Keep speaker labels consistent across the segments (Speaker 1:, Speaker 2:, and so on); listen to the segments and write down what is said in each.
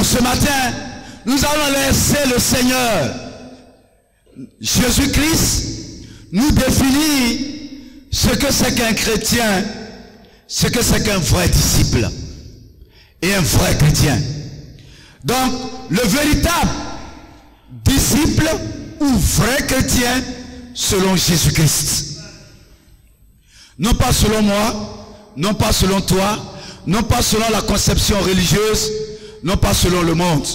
Speaker 1: Alors ce matin, nous allons laisser le Seigneur Jésus-Christ nous définir ce que c'est qu'un chrétien, ce que c'est qu'un vrai disciple et un vrai chrétien. Donc, le véritable disciple ou vrai chrétien selon Jésus-Christ. Non pas selon moi, non pas selon toi, non pas selon la conception religieuse, non pas selon le monde.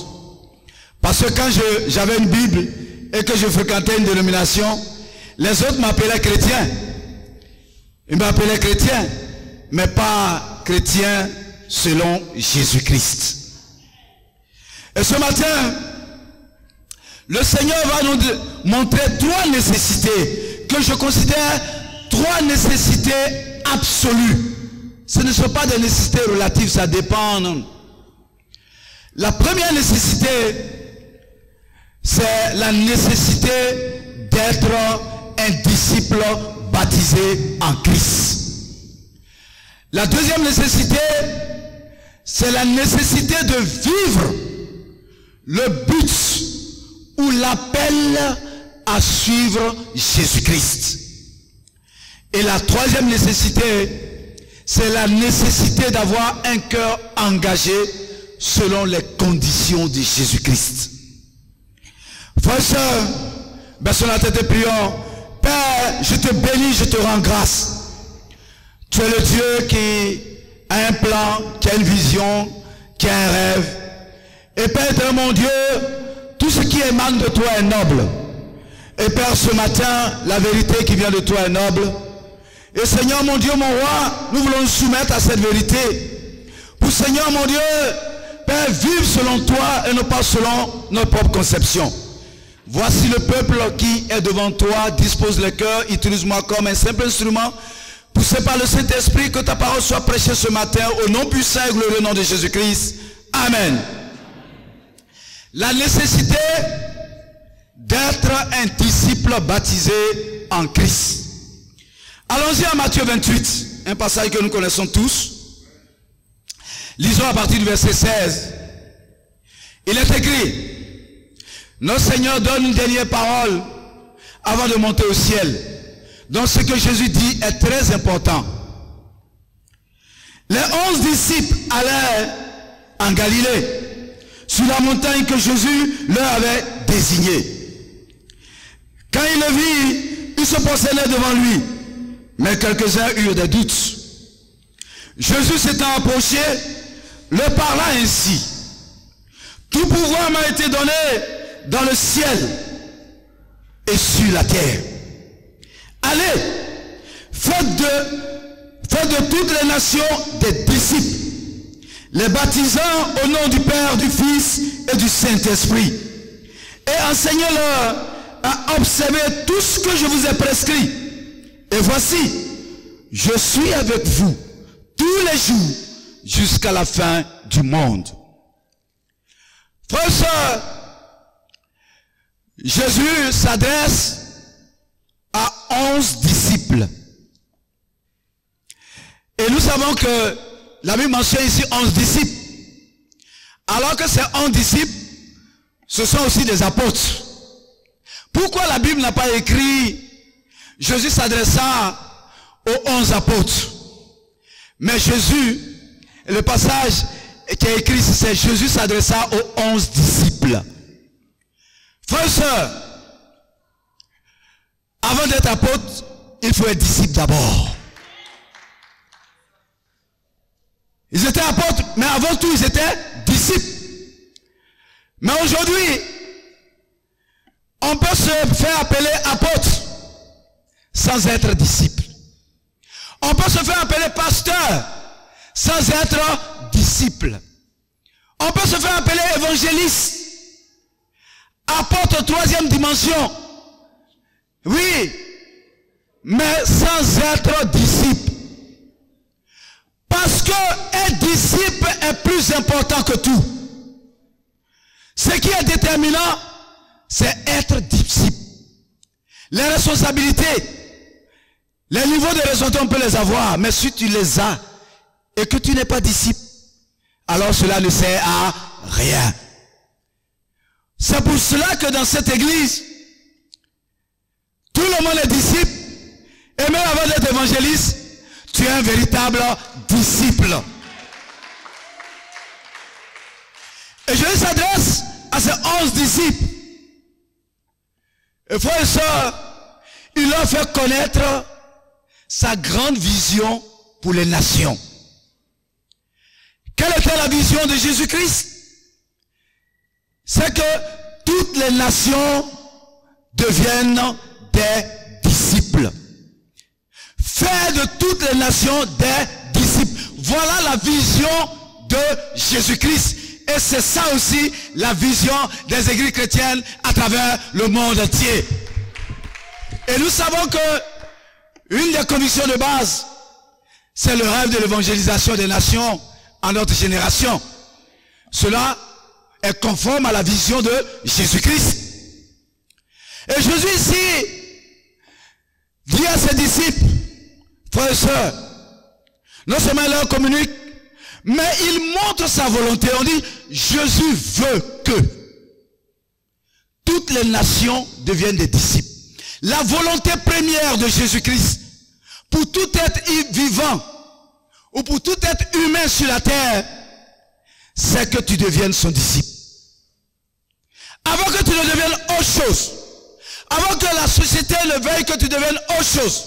Speaker 1: Parce que quand j'avais une Bible et que je fréquentais une dénomination, les autres m'appelaient chrétien. Ils m'appelaient chrétien, mais pas chrétien selon Jésus-Christ. Et ce matin, le Seigneur va nous montrer trois nécessités que je considère trois nécessités absolues. Ce ne sont pas des nécessités relatives, ça dépend. Non. La première nécessité, c'est la nécessité d'être un disciple baptisé en Christ. La deuxième nécessité, c'est la nécessité de vivre le but ou l'appel à suivre Jésus-Christ. Et la troisième nécessité, c'est la nécessité d'avoir un cœur engagé selon les conditions de Jésus-Christ. Frères et sœurs, baissons la tête et prions. Père, je te bénis, je te rends grâce. Tu es le Dieu qui a un plan, qui a une vision, qui a un rêve. Et Père, mon Dieu, tout ce qui émane de toi est noble. Et Père, ce matin, la vérité qui vient de toi est noble. Et Seigneur, mon Dieu, mon roi, nous voulons nous soumettre à cette vérité. Pour Seigneur, mon Dieu, Père, vivre selon toi et non pas selon notre propre conception. Voici le peuple qui est devant toi, dispose le cœur, utilise-moi comme un simple instrument, poussé par le Saint-Esprit, que ta parole soit prêchée ce matin, au nom puissant et glorieux nom de Jésus-Christ. Amen. La nécessité d'être un disciple baptisé en Christ. Allons-y à Matthieu 28, un passage que nous connaissons tous. Lisons à partir du verset 16. Il est écrit: notre Seigneur donne une dernière parole avant de monter au ciel. Donc ce que Jésus dit est très important. Les 11 disciples allèrent en Galilée, sur la montagne que Jésus leur avait désignée. Quand ils le virent, ils se prosternaient devant lui, mais quelques-uns eurent des doutes. Jésus s'étant approché, leur parla ainsi: tout pouvoir m'a été donné dans le ciel et sur la terre. Allez, faites de toutes les nations des disciples, les baptisant au nom du Père, du Fils et du Saint-Esprit, et enseignez-leur à observer tout ce que je vous ai prescrit. Et voici, je suis avec vous tous les jours jusqu'à la fin du monde. Frères et sœurs, Jésus s'adresse à 11 disciples. Et nous savons que la Bible mentionne ici 11 disciples. Alors que ces 11 disciples, ce sont aussi des apôtres. Pourquoi la Bible n'a pas écrit Jésus s'adressa aux 11 apôtres? Mais Jésus, le passage qui est écrit ici, c'est Jésus s'adressa aux 11 disciples. Frères et sœurs, avant d'être apôtre, il faut être disciple d'abord. Ils étaient apôtres, mais avant tout, ils étaient disciples. Mais aujourd'hui, on peut se faire appeler apôtre sans être disciple. On peut se faire appeler pasteur sans être disciple. On peut se faire appeler évangéliste, apôtre troisième dimension. Oui, mais sans être disciple. Parce que être disciple est plus important que tout. Ce qui est déterminant, c'est être disciple. Les responsabilités, les niveaux de responsabilité, on peut les avoir, mais si tu les as et que tu n'es pas disciple, alors cela ne sert à rien. C'est pour cela que dans cette église, tout le monde est disciple. Et même avant d'être évangéliste, tu es un véritable disciple. Et je s'adresse à ces 11 disciples. Et frères et sœurs, il leur fait connaître sa grande vision pour les nations. Quelle était la vision de Jésus-Christ? C'est que toutes les nations deviennent des disciples. Faire de toutes les nations des disciples. Voilà la vision de Jésus-Christ. Et c'est ça aussi la vision des églises chrétiennes à travers le monde entier. Et nous savons que une des convictions de base, c'est le rêve de l'évangélisation des nations en notre génération. Cela est conforme à la vision de Jésus-Christ. Et Jésus ici dit à ses disciples, frères et sœurs, non seulement il leur communique, mais il montre sa volonté. On dit, Jésus veut que toutes les nations deviennent des disciples. La volonté première de Jésus-Christ, pour tout être vivant, ou pour tout être humain sur la terre, c'est que tu deviennes son disciple. Avant que tu ne deviennes autre chose, avant que la société ne veuille que tu deviennes autre chose,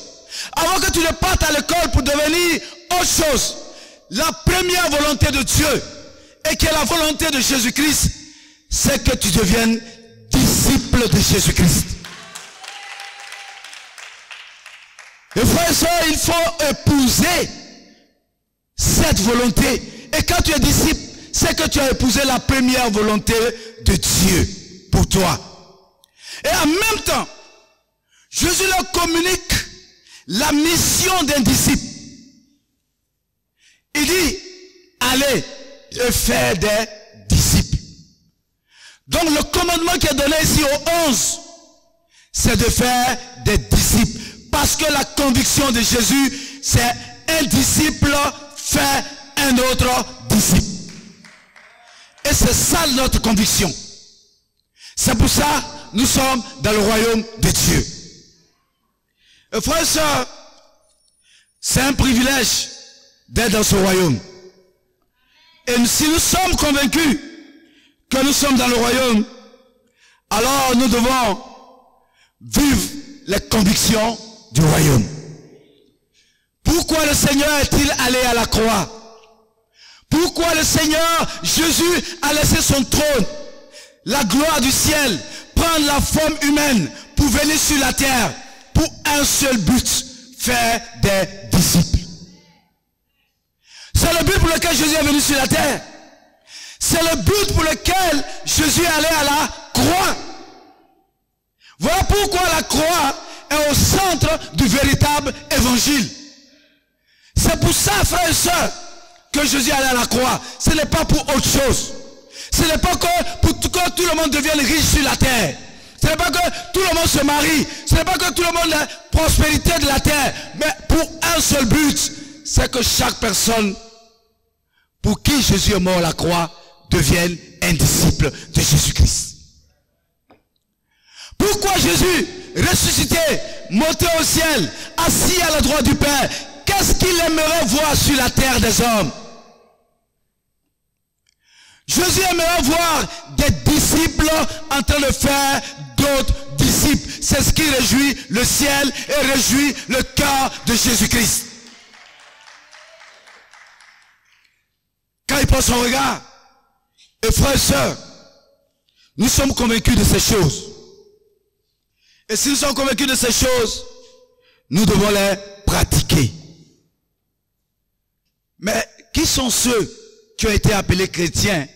Speaker 1: avant que tu ne partes à l'école pour devenir autre chose, la première volonté de Dieu, et qui est la volonté de Jésus-Christ, c'est que tu deviennes disciple de Jésus-Christ. Et frères et sœurs, il faut épouser cette volonté. Et quand tu es disciple, c'est que tu as épousé la première volonté de Dieu pour toi. Et en même temps, Jésus leur communique la mission d'un disciple. Il dit, allez et faire des disciples. Donc le commandement qui est donné ici aux 11, c'est de faire des disciples. Parce que la conviction de Jésus, c'est un disciple fait un autre disciple. Et c'est ça notre conviction. C'est pour ça que nous sommes dans le royaume de Dieu. Et frères et sœurs, c'est un privilège d'être dans ce royaume. Et si nous sommes convaincus que nous sommes dans le royaume, alors nous devons vivre les convictions du royaume. Pourquoi le Seigneur est-il allé à la croix? Pourquoi le Seigneur Jésus a laissé son trône, la gloire du ciel, prendre la forme humaine pour venir sur la terre pour un seul but, faire des disciples? C'est le but pour lequel Jésus est venu sur la terre. C'est le but pour lequel Jésus est allé à la croix. Voilà pourquoi la croix est au centre du véritable évangile. C'est pour ça, frères et sœurs, que Jésus est allé à la croix. Ce n'est pas pour autre chose. Ce n'est pas que pour que tout le monde devienne riche sur la terre. Ce n'est pas que tout le monde se marie. Ce n'est pas que tout le monde ait la prospérité de la terre. Mais pour un seul but, c'est que chaque personne pour qui Jésus est mort à la croix devienne un disciple de Jésus-Christ. Pourquoi Jésus, ressuscité, monté au ciel, assis à la droite du Père, qu'est-ce qu'il aimerait voir sur la terre des hommes? Jésus aimerait voir des disciples en train de faire d'autres disciples. C'est ce qui réjouit le ciel et réjouit le cœur de Jésus-Christ. Quand il prend son regard, et frères et sœurs, nous sommes convaincus de ces choses. Et si nous sommes convaincus de ces choses, nous devons les pratiquer. Mais qui sont ceux qui ont été appelés chrétiens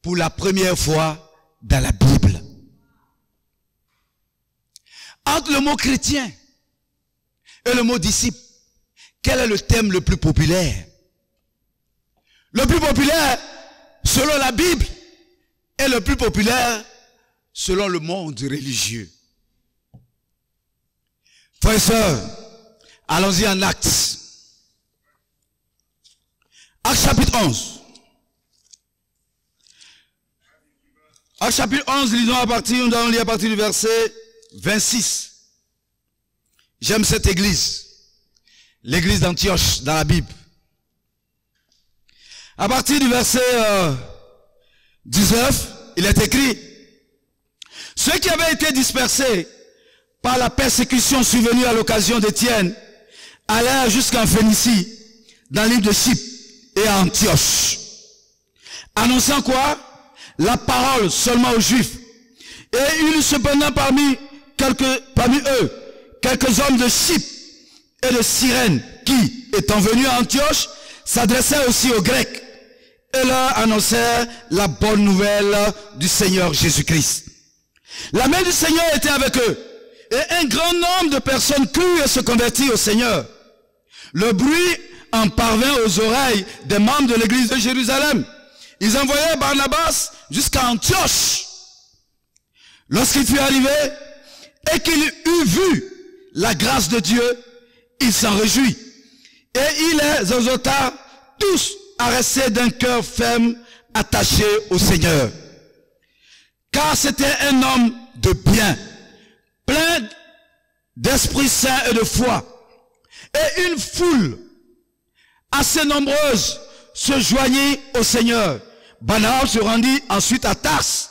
Speaker 1: pour la première fois dans la Bible? Entre le mot chrétien et le mot disciple, quel est le thème le plus populaire? Le plus populaire selon la Bible et le plus populaire selon le monde religieux. Frères et sœurs, allons-y en Actes. Actes chapitre 11. Actes chapitre 11, nous allons lire à partir du verset 26. J'aime cette église. L'église d'Antioche dans la Bible. À partir du verset 19, il est écrit: ceux qui avaient été dispersés par la persécution survenue à l'occasion d'Étienne allèrent jusqu'en Phénicie, dans l'île de Chypre et à Antioche, annonçant quoi? La parole seulement aux Juifs. Et il y eut cependant parmi eux quelques hommes de Chypre et de Cyrène qui, étant venus à Antioche, s'adressaient aussi aux Grecs et leur annoncèrent la bonne nouvelle du Seigneur Jésus-Christ. La main du Seigneur était avec eux, et un grand nombre de personnes crurent et se convertirent au Seigneur. Le bruit en parvint aux oreilles des membres de l'église de Jérusalem. Ils envoyèrent Barnabas jusqu'à Antioche. Lorsqu'il fut arrivé et qu'il eut vu la grâce de Dieu, il s'en réjouit. Et il les exhorta tous à rester d'un cœur ferme, attaché au Seigneur. Car c'était un homme de bien, plein d'Esprit Saint et de foi. Et une foule assez nombreuse se joignit au Seigneur. Barnabas se rendit ensuite à Tarse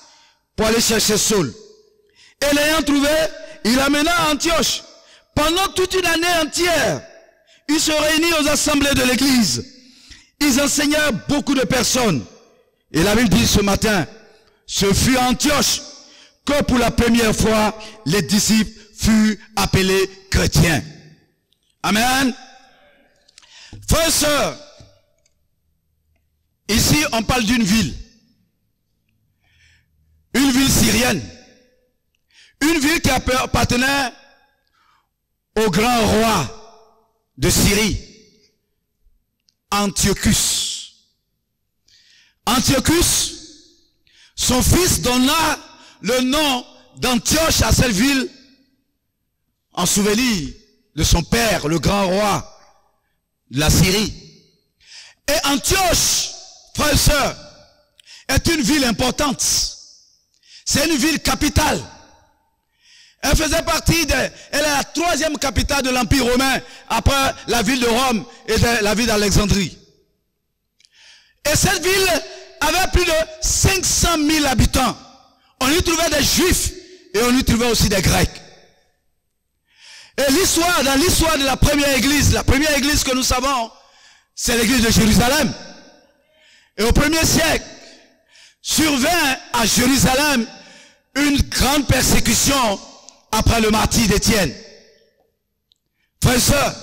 Speaker 1: pour aller chercher Saul. Et l'ayant trouvé, il l'amena à Antioche. Pendant toute une année entière, ils se réunirent aux assemblées de l'église. Ils enseignèrent beaucoup de personnes. Et la Bible dit ce matin, ce fut à Antioche que pour la première fois, les disciples furent appelés chrétiens. Amen. Frères et sœurs, ici on parle d'une ville. Une ville syrienne. Une ville qui appartenait au grand roi de Syrie, Antiochus. Antiochus, son fils donna le nom d'Antioche à cette ville en souvenir de son père, le grand roi de la Syrie. Et Antioche, frères et sœurs, est une ville importante. C'est une ville capitale. Elle faisait partie elle est la troisième capitale de l'Empire romain, après la ville de Rome et la ville d'Alexandrie. Et cette ville avait plus de 500 000 habitants. On y trouvait des Juifs et on y trouvait aussi des Grecs. Et dans l'histoire de la première église que nous savons, c'est l'église de Jérusalem. Et au 1er siècle, survint à Jérusalem une grande persécution après le martyre d'Étienne. Frères et sœurs,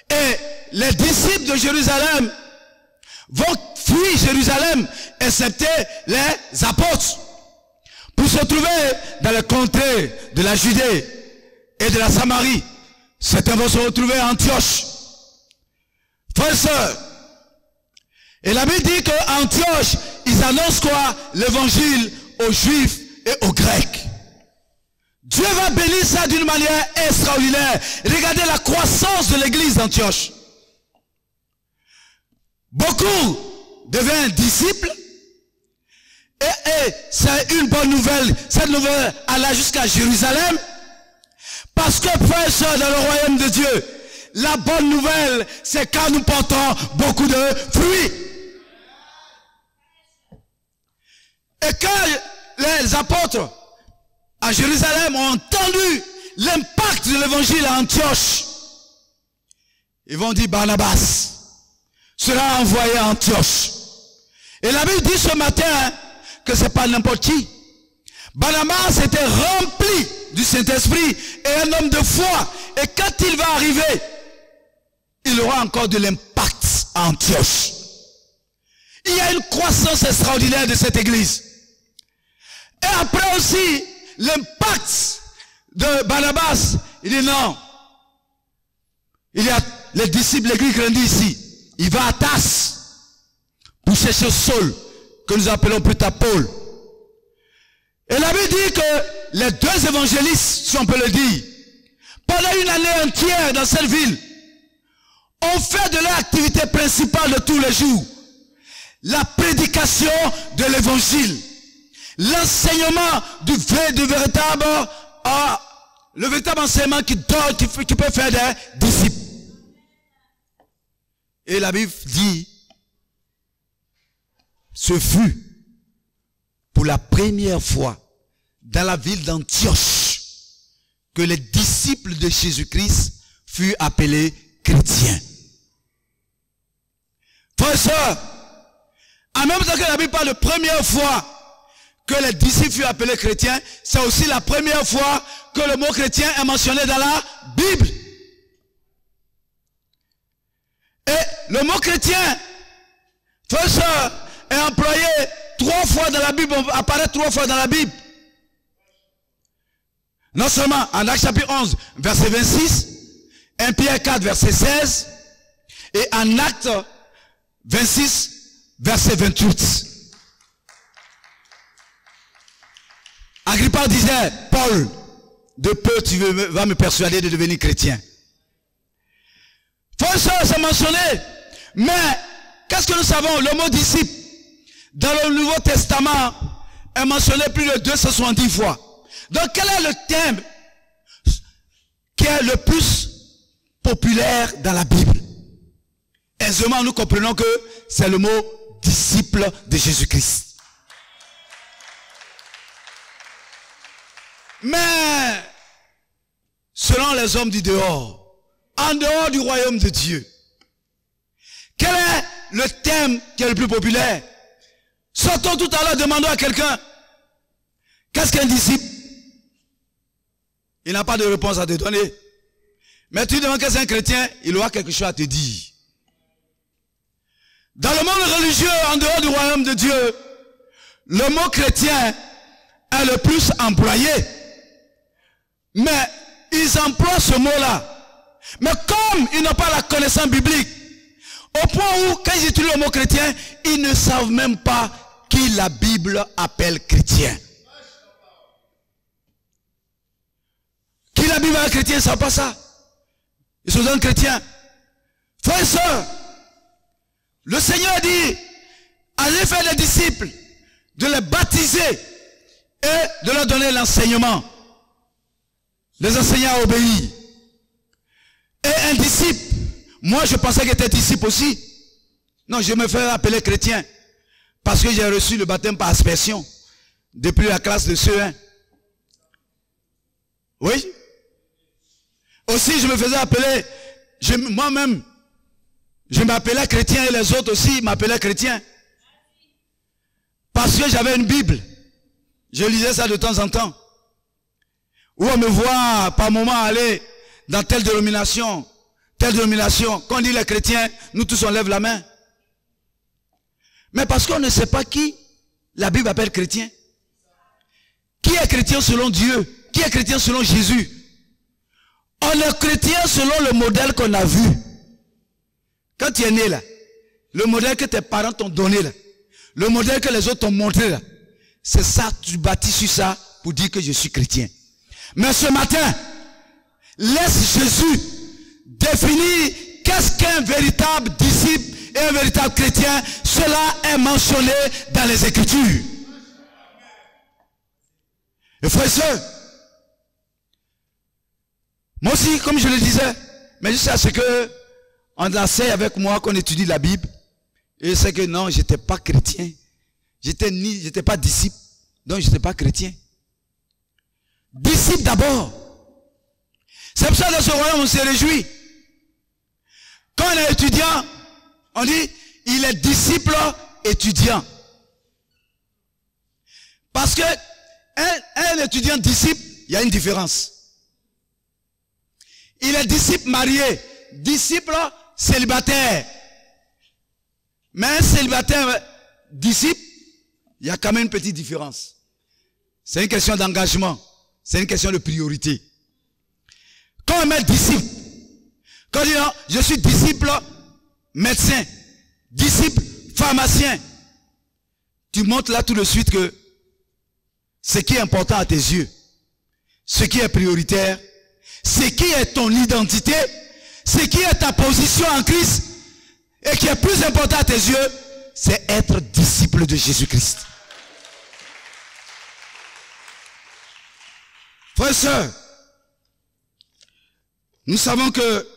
Speaker 1: et les disciples de Jérusalem vont fuir Jérusalem, excepté les apôtres, pour se trouver dans les contrées de la Judée et de la Samarie. Certains vont se retrouver à Antioche. Frères et sœurs, et la Bible dit qu'à Antioche, ils annoncent quoi? L'évangile aux Juifs et aux Grecs. Dieu va bénir ça d'une manière extraordinaire. Regardez la croissance de l'église d'Antioche. Beaucoup deviennent disciples. Et c'est une bonne nouvelle. Cette nouvelle alla jusqu'à Jérusalem. Parce que, frères et sœurs, dans le royaume de Dieu, la bonne nouvelle, c'est quand nous portons beaucoup de fruits. Et quand les apôtres à Jérusalem ont entendu l'impact de l'évangile à Antioche, ils vont dire Barnabas sera envoyé à Antioche. Et la Bible dit ce matin que c'est pas n'importe qui. Barnabas était rempli du Saint-Esprit et un homme de foi. Et quand il va arriver, il aura encore de l'impact à Antioche. Il y a une croissance extraordinaire de cette église. Et après aussi, l'impact de Barnabas, il dit non. Il y a les disciples, l'église grandit ici. Il va à Tarse pour chercher Saul, que nous appelons plus tard Paul. Et la Bible dit que les deux évangélistes, si on peut le dire, pendant une année entière dans cette ville, ont fait de leur activité principale de tous les jours la prédication de l'évangile. l'enseignement le véritable enseignement qui peut faire des disciples. Et la Bible dit, ce fut pour la première fois dans la ville d'Antioche que les disciples de Jésus-Christ furent appelés chrétiens. Frères et sœurs, en même temps que la Bible parle de première fois que les disciples furent appelés chrétiens, c'est aussi la première fois que le mot chrétien est mentionné dans la Bible. Et le mot chrétien, frères et sœurs, est employé 3 fois dans la Bible, apparaît 3 fois dans la Bible. Non seulement en Actes chapitre 11, verset 26, 1 Pierre 4, verset 16, et en Actes 26, verset 28. Agrippa disait, Paul, de peu tu vas me persuader de devenir chrétien. Frères et sœurs, c'est mentionné. Mais, qu'est-ce que nous savons? Le mot disciple, dans le Nouveau Testament, est mentionné plus de 270 fois. Donc, quel est le thème qui est le plus populaire dans la Bible? Aisément, nous comprenons que c'est le mot disciple de Jésus-Christ. Mais, selon les hommes du dehors, en dehors du royaume de Dieu, quel est le thème qui est le plus populaire? Sortons tout à l'heure, demandons à quelqu'un, qu'est-ce qu'un disciple? Il n'a pas de réponse à te donner. Mais tu demandes qu'est-ce qu'un chrétien, il aura quelque chose à te dire. Dans le monde religieux, en dehors du royaume de Dieu, le mot chrétien est le plus employé. Mais ils emploient ce mot-là. Mais comme ils n'ont pas la connaissance biblique, au point où, quand ils utilisent le mot chrétien, ils ne savent même pas qui la Bible appelle chrétien. Qui la Bible appelle chrétien, ils ne savent pas ça. Ils sont des chrétiens. Frères et sœurs, le Seigneur dit, allez faire des disciples, de les baptiser et de leur donner l'enseignement. Les enseigner à obéir. Et un disciple, moi je pensais qu'il était disciple aussi. Non, je me fais appeler chrétien. Parce que j'ai reçu le baptême par aspersion. Depuis la classe de CE1. Oui. Aussi je me faisais appeler, moi-même, je m'appelais chrétien et les autres aussi m'appelaient chrétien. Parce que j'avais une Bible. Je lisais ça de temps en temps. Où on me voit par moment aller dans telle dénomination. Quand on dit les chrétiens, nous tous on lève la main. Mais parce qu'on ne sait pas qui la Bible appelle chrétien. Qui est chrétien selon Dieu? Qui est chrétien selon Jésus? On est chrétien selon le modèle qu'on a vu. Quand tu es né là, le modèle que tes parents t'ont donné là, le modèle que les autres t'ont montré là, c'est ça, tu bâtis sur ça pour dire que je suis chrétien. Mais ce matin, laisse Jésus définir qu'est-ce qu'un véritable disciple et un véritable chrétien. Cela est mentionné dans les Écritures. Et frères et sœurs, moi aussi, comme je le disais, mais jusqu'à ce que on enseigne avec moi, qu'on étudie la Bible, et je sais que non, j'étais pas chrétien. J'étais pas disciple, donc j'étais pas chrétien. Disciple d'abord. C'est pour ça que dans ce royaume on se réjouit. Quand on est étudiant, on dit il est disciple étudiant. Parce que un étudiant disciple, il y a une différence. Il est disciple marié, disciple célibataire. Mais un célibataire disciple, il y a quand même une petite différence. C'est une question d'engagement. C'est une question de priorité. Quand on met disciple, quand on dit non, je suis disciple médecin, disciple pharmacien, tu montres là tout de suite que ce qui est important à tes yeux, ce qui est prioritaire, ce qui est ton identité, ce qui est ta position en Christ, et qui est plus important à tes yeux, c'est être disciple de Jésus-Christ. Frères et sœurs, nous savons que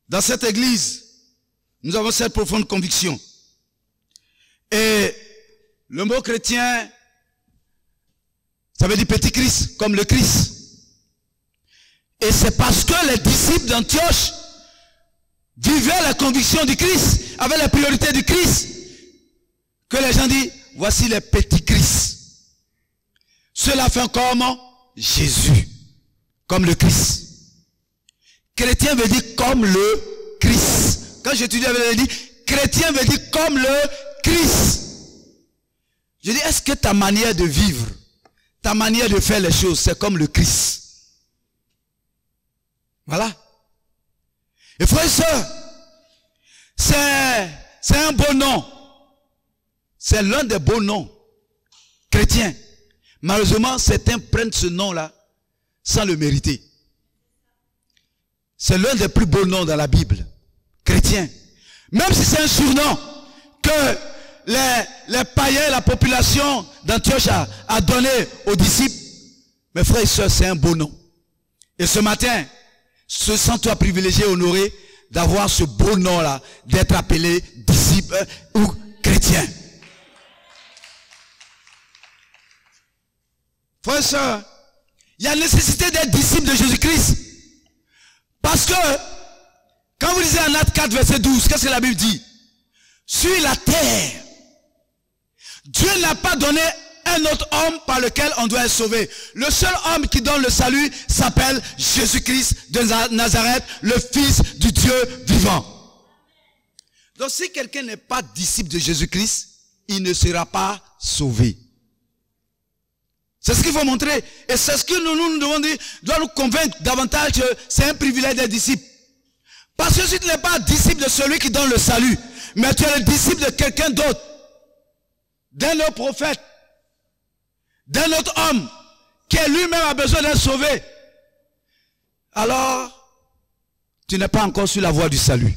Speaker 1: dans cette église, nous avons cette profonde conviction. Et le mot chrétien, ça veut dire petit Christ, comme le Christ. Et c'est parce que les disciples d'Antioche vivaient la conviction du Christ, avaient la priorité du Christ, que les gens disent, voici les petits Christ. Cela fait comme Jésus, comme le Christ. Chrétien veut dire comme le Christ. Quand j'étudie, je dis, chrétien veut dire comme le Christ. Je dis, est-ce que ta manière de vivre, ta manière de faire les choses, c'est comme le Christ? Voilà. Et frères et sœurs, c'est un beau nom. C'est l'un des beaux noms chrétiens. Malheureusement, certains prennent ce nom-là sans le mériter. C'est l'un des plus beaux noms dans la Bible, chrétien. Même si c'est un surnom que les païens, la population d'Antioche a donné aux disciples. Mes frères et sœurs, c'est un beau nom. Et ce matin, sens-toi privilégié, honoré d'avoir ce beau nom-là, d'être appelé disciple ou chrétien. Frères et sœurs, il y a nécessité d'être disciple de Jésus-Christ. Parce que, quand vous lisez en Actes 4, verset 12, qu'est-ce que la Bible dit? Sur la terre, Dieu n'a pas donné un autre homme par lequel on doit être sauvé. Le seul homme qui donne le salut s'appelle Jésus-Christ de Nazareth, le Fils du Dieu vivant. Donc si quelqu'un n'est pas disciple de Jésus-Christ, il ne sera pas sauvé. C'est ce qu'il faut montrer. Et c'est ce que nous devons dire, doit nous convaincre davantage que c'est un privilège d'être disciple. Parce que si tu n'es pas disciple de celui qui donne le salut, mais tu es le disciple de quelqu'un d'autre, d'un autre prophète, d'un autre homme, qui lui-même a besoin d'être sauvé, alors tu n'es pas encore sur la voie du salut.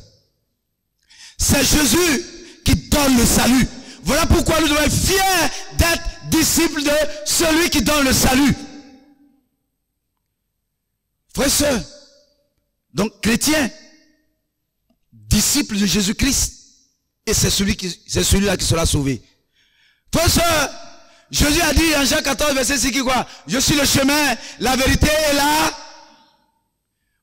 Speaker 1: C'est Jésus qui donne le salut. Voilà pourquoi nous devons être fiers d'être disciples de celui qui donne le salut. Frères et sœurs, donc chrétien, disciple de Jésus-Christ, et c'est celui-là qui sera sauvé. Frères et sœurs, Jésus a dit en Jean 14, verset 6, quoi? Je suis le chemin, la vérité et la...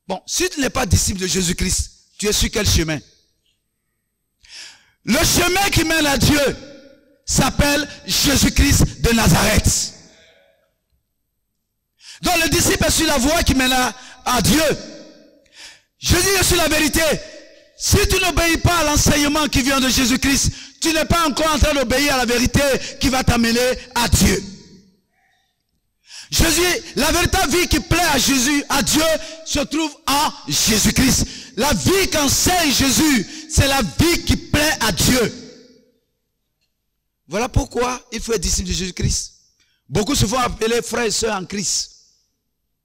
Speaker 1: Bon, si tu n'es pas disciple de Jésus-Christ, tu es sur quel chemin? Le chemin qui mène à Dieu s'appelle Jésus-Christ de Nazareth. Donc le disciple est sur la voie qui mène à Dieu. Jésus est sur la vérité. Si tu n'obéis pas à l'enseignement qui vient de Jésus-Christ, tu n'es pas encore en train d'obéir à la vérité qui va t'amener à Dieu. Jésus, la véritable vie qui plaît à Jésus, à Dieu, se trouve en Jésus-Christ. La vie qu'enseigne Jésus, c'est la vie qui plaît à Dieu. Voilà pourquoi il faut être disciple de Jésus-Christ. Beaucoup se font appeler frères et sœurs en Christ.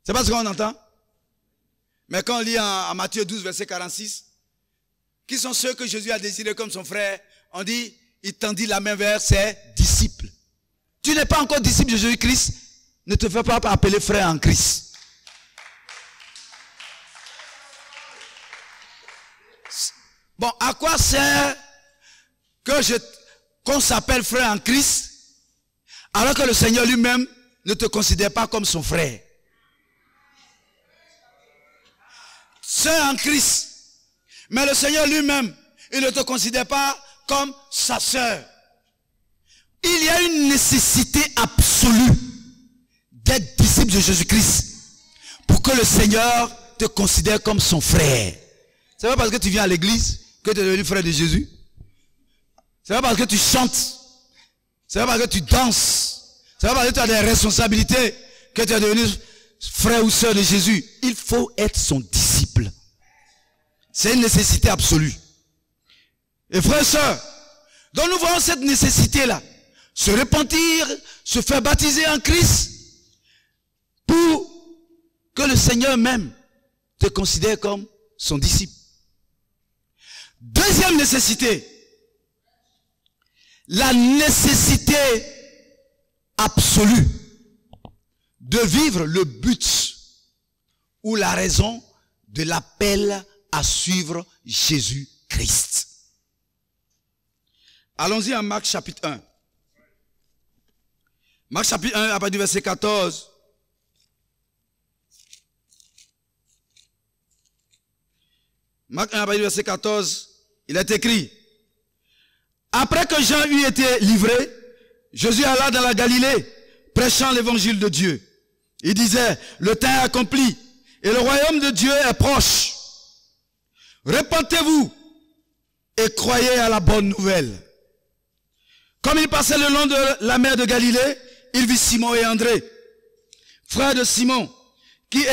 Speaker 1: C'est pas ce qu'on entend? Mais quand on lit en Matthieu 12, verset 46, qui sont ceux que Jésus a désirés comme son frère? On dit, il tendit la main vers ses disciples. Tu n'es pas encore disciple de Jésus-Christ, ne te fais pas appeler frère en Christ. Bon, à quoi sert qu'on s'appelle frère en Christ, alors que le Seigneur lui-même ne te considère pas comme son frère? Sœur en Christ, mais le Seigneur lui-même, il ne te considère pas comme sa sœur. Il y a une nécessité absolue d'être disciple de Jésus-Christ pour que le Seigneur te considère comme son frère. C'est pas parce que tu viens à l'église que tu es devenu frère de Jésus. C'est pas parce que tu chantes. C'est pas parce que tu danses. C'est pas parce que tu as des responsabilités que tu es devenu frère ou sœur de Jésus. Il faut être son disciple. C'est une nécessité absolue. Et frères et sœurs, donc nous voyons cette nécessité-là. Se repentir, se faire baptiser en Christ, pour que le Seigneur même te considère comme son disciple. Deuxième nécessité, la nécessité absolue de vivre le but ou la raison de l'appel à suivre Jésus-Christ. Allons-y en Marc chapitre 1. Marc chapitre 1, à partir du verset 14. Marc 1, à partir du verset 14, il est écrit: après que Jean eut été livré, Jésus alla dans la Galilée, prêchant l'évangile de Dieu. Il disait: le temps est accompli et le royaume de Dieu est proche. Repentez-vous et croyez à la bonne nouvelle. Comme il passait le long de la mer de Galilée, il vit Simon et André, frères de Simon, qui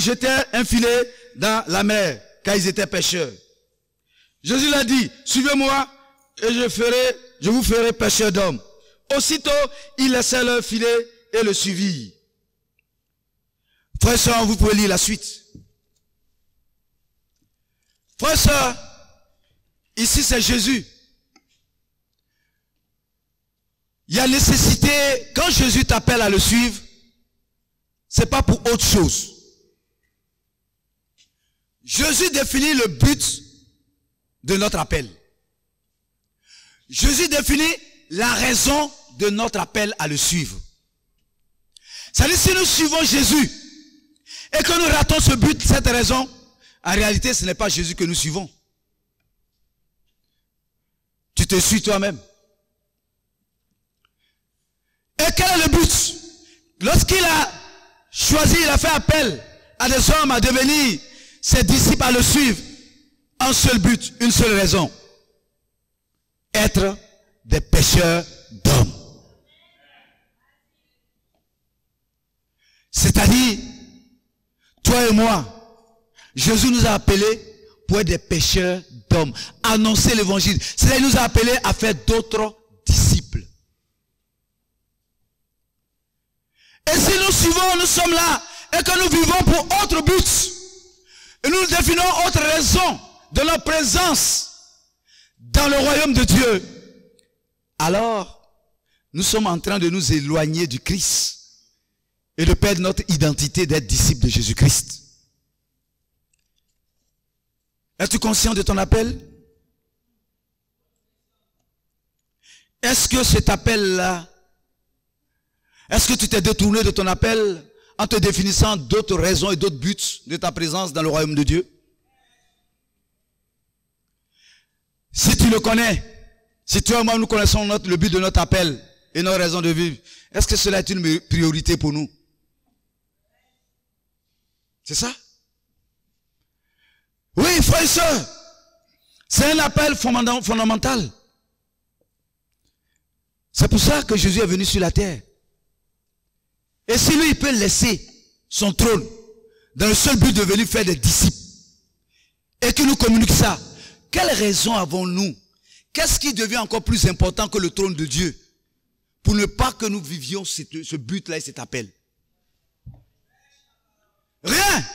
Speaker 1: jetaient un filet dans la mer, car ils étaient pêcheurs. Jésus leur dit: suivez-moi et je vous ferai pêcheurs d'hommes. Aussitôt, ils laissèrent leur filet et le suivirent. Frères et sœurs, vous pouvez lire la suite. Frères et sœurs, ici c'est Jésus. Il y a nécessité, quand Jésus t'appelle à le suivre, c'est pas pour autre chose. Jésus définit le but de notre appel. Jésus définit la raison de notre appel à le suivre. C'est-à-dire, si nous suivons Jésus et que nous ratons ce but, cette raison, en réalité, ce n'est pas Jésus que nous suivons. Tu te suis toi-même. Et quel est le but? Lorsqu'il a choisi, il a fait appel à des hommes à devenir ses disciples, à le suivre. Un seul but, une seule raison. Être des pêcheurs d'hommes. C'est-à-dire, toi et moi, Jésus nous a appelés pour être des pêcheurs d'hommes. Annoncer l'évangile. C'est-à-dire, il nous a appelés à faire d'autres disciples. Et si nous suivons, nous sommes là, et que nous vivons pour autre but, et nous définons autre raison de notre présence dans le royaume de Dieu, alors nous sommes en train de nous éloigner du Christ et de perdre notre identité d'être disciple de Jésus-Christ. Es-tu conscient de ton appel? Est-ce que cet appel-là, est-ce que tu t'es détourné de ton appel en te définissant d'autres raisons et d'autres buts de ta présence dans le royaume de Dieu? Si tu le connais, si toi et moi nous connaissons le but de notre appel et nos raisons de vivre, est-ce que cela est une priorité pour nous? C'est ça? Oui, frères et sœurs, c'est un appel fondamental. C'est pour ça que Jésus est venu sur la terre. Et si lui, il peut laisser son trône dans le seul but de venir faire des disciples et qu'il nous communique ça, quelle raison avons-nous? Qu'est-ce qui devient encore plus important que le trône de Dieu pour ne pas que nous vivions ce but-là et cet appel? Rien.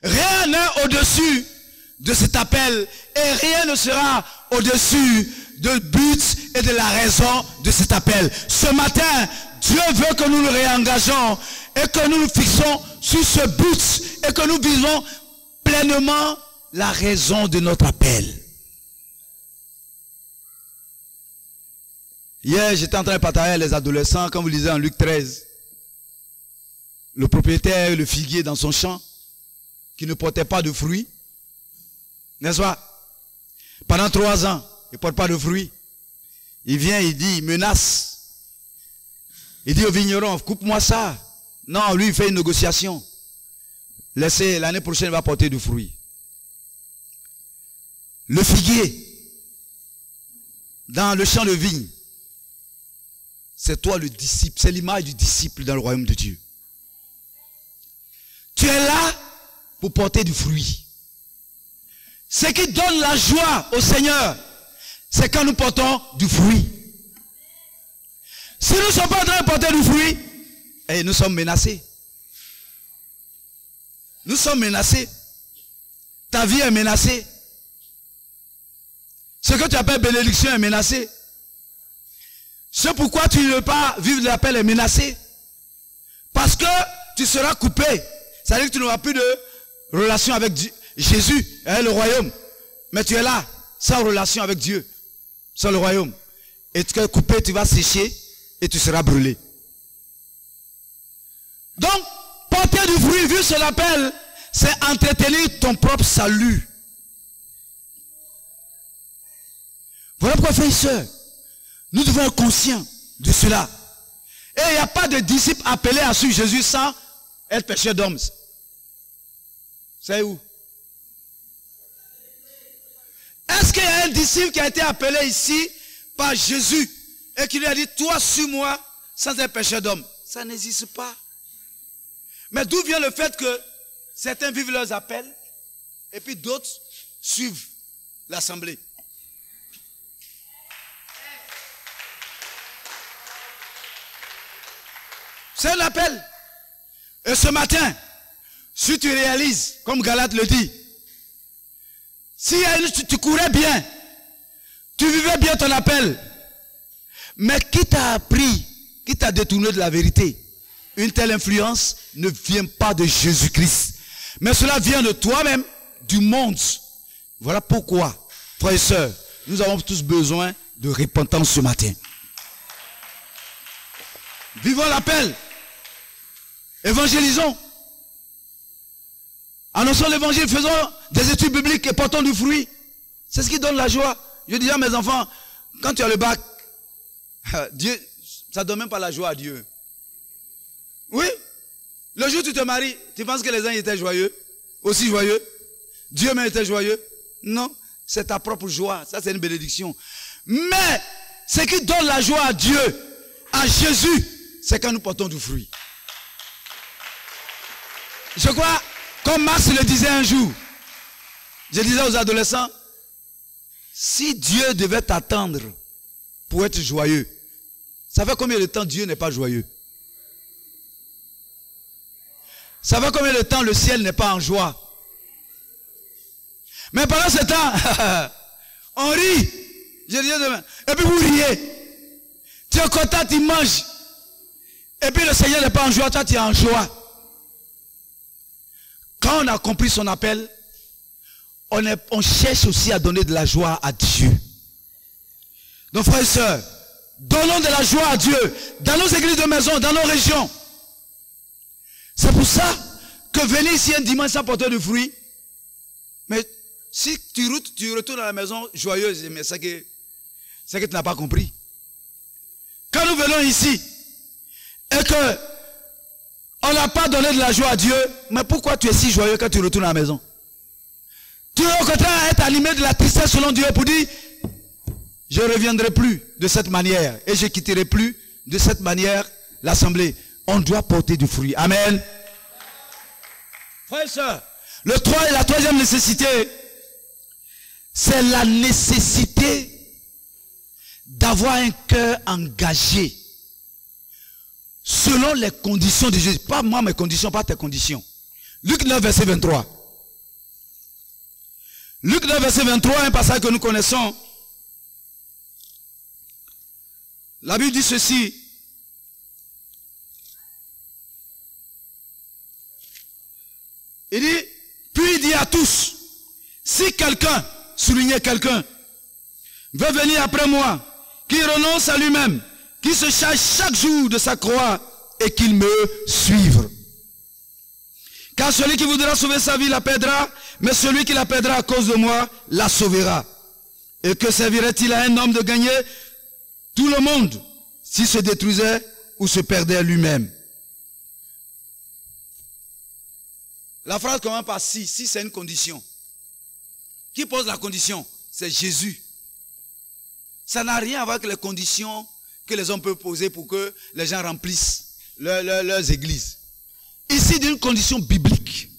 Speaker 1: Rien n'est au-dessus de cet appel et rien ne sera au-dessus du but et de la raison de cet appel. Ce matin, Dieu veut que nous nous réengageons et que nous nous fixons sur ce but et que nous vivons pleinement la raison de notre appel. Hier, j'étais en train de partager avec les adolescents, comme vous lisez en Luc 13. Le propriétaire, le figuier dans son champ, qui ne portait pas de fruits. N'est-ce pas? Pendant 3 ans, il ne porte pas de fruits. Il vient, il dit, il menace. Il dit au vigneron, coupe-moi ça. Non, lui, il fait une négociation. Laissez, l'année prochaine, il va porter du fruit. Le figuier, dans le champ de vigne, c'est toi le disciple, c'est l'image du disciple dans le royaume de Dieu. Tu es là pour porter du fruit. Ce qui donne la joie au Seigneur, c'est quand nous portons du fruit. Si nous ne sommes pas en train de porter du fruit, et nous sommes menacés. Nous sommes menacés. Ta vie est menacée. Ce que tu appelles bénédiction est menacé. C'est pourquoi tu ne veux pas vivre de l'appel est menacé. Parce que tu seras coupé. C'est-à-dire que tu n'auras plus de relation avec Jésus, le royaume. Mais tu es là, sans relation avec Dieu, sans le royaume. Et tu es coupé, tu vas sécher et tu seras brûlé. Donc, porter du fruit, vu son appel, c'est entretenir ton propre salut. Voilà pourquoi, frères et sœurs, nous devons être conscients de cela. Et il n'y a pas de disciples appelés à suivre Jésus sans être pécheur d'hommes. C'est où? Est-ce qu'il y a un disciple qui a été appelé ici par Jésus et qui lui a dit, toi, suis-moi sans être pécheur d'homme? Ça n'existe pas. Mais d'où vient le fait que certains vivent leurs appels et puis d'autres suivent l'assemblée? C'est un appel. Et ce matin, si tu réalises, comme Galate le dit, si tu courais bien, tu vivais bien ton appel, mais qui t'a appris, qui t'a détourné de la vérité? Une telle influence ne vient pas de Jésus-Christ, mais cela vient de toi-même, du monde. Voilà pourquoi, frères et sœurs, nous avons tous besoin de repentance ce matin. Vivons l'appel. Évangélisons. Annonçons l'évangile, faisons des études bibliques et portons du fruit. C'est ce qui donne la joie. Je dis à mes enfants, quand tu as le bac, Dieu, ça ne donne même pas la joie à Dieu. Oui. Le jour où tu te maries, tu penses que les gens étaient joyeux? Aussi joyeux? Dieu même était joyeux? Non. C'est ta propre joie. Ça, c'est une bénédiction. Mais, ce qui donne la joie à Dieu, à Jésus, c'est quand nous portons du fruit. Je crois, comme Marx le disait un jour, je disais aux adolescents, si Dieu devait t'attendre pour être joyeux, ça fait combien de temps Dieu n'est pas joyeux? Ça fait combien de temps le ciel n'est pas en joie? Mais pendant ce temps, on rit. Je disais demain. Et puis vous riez. Tu es content, tu manges. Et puis le Seigneur n'est pas en joie, toi tu es en joie. Quand on a compris son appel, on cherche aussi à donner de la joie à Dieu. Donc frères et sœurs, donnons de la joie à Dieu dans nos églises de maison, dans nos régions. C'est pour ça que venir ici un dimanche sans porter de fruits, mais si tu retournes à la maison joyeuse, mais c'est que tu n'as pas compris. Quand nous venons ici et que on n'a pas donné de la joie à Dieu, mais pourquoi tu es si joyeux quand tu retournes à la maison? Tu es au contraire à être animé de la tristesse selon Dieu pour dire, je ne reviendrai plus de cette manière et je ne quitterai plus de cette manière l'assemblée. On doit porter du fruit. Amen. Frères et sœurs, la troisième nécessité, c'est la nécessité d'avoir un cœur engagé selon les conditions de Jésus. Pas moi mes conditions, pas tes conditions. Luc 9, verset 23. Luc 9, verset 23, un passage que nous connaissons. La Bible dit ceci. Il dit, puis il dit à tous, si quelqu'un, soulignez quelqu'un, veut venir après moi, qu'il renonce à lui-même, qu'il se charge chaque jour de sa croix et qu'il me suive. Car celui qui voudra sauver sa vie la perdra, mais celui qui la perdra à cause de moi la sauvera. Et que servirait-il à un homme de gagner tout le monde s'il se détruisait ou se perdait lui-même? La phrase commence par si. Si, c'est une condition. Qui pose la condition? C'est Jésus. Ça n'a rien à voir avec les conditions que les hommes peuvent poser pour que les gens remplissent leurs églises. Ici, d'une condition biblique,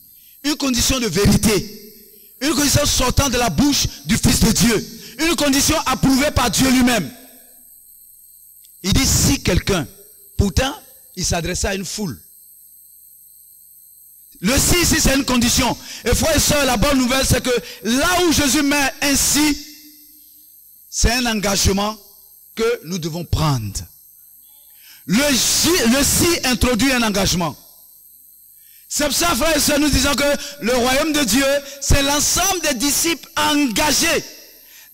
Speaker 1: une condition de vérité, une condition sortant de la bouche du Fils de Dieu, une condition approuvée par Dieu lui-même. Il dit si quelqu'un, pourtant, il s'adressait à une foule. Le si ici, c'est une condition. Et frères et sœurs, la bonne nouvelle, c'est que là où Jésus met ainsi, c'est un engagement que nous devons prendre. Le si introduit un engagement. C'est pour ça, frères et sœurs, nous disons que le royaume de Dieu, c'est l'ensemble des disciples engagés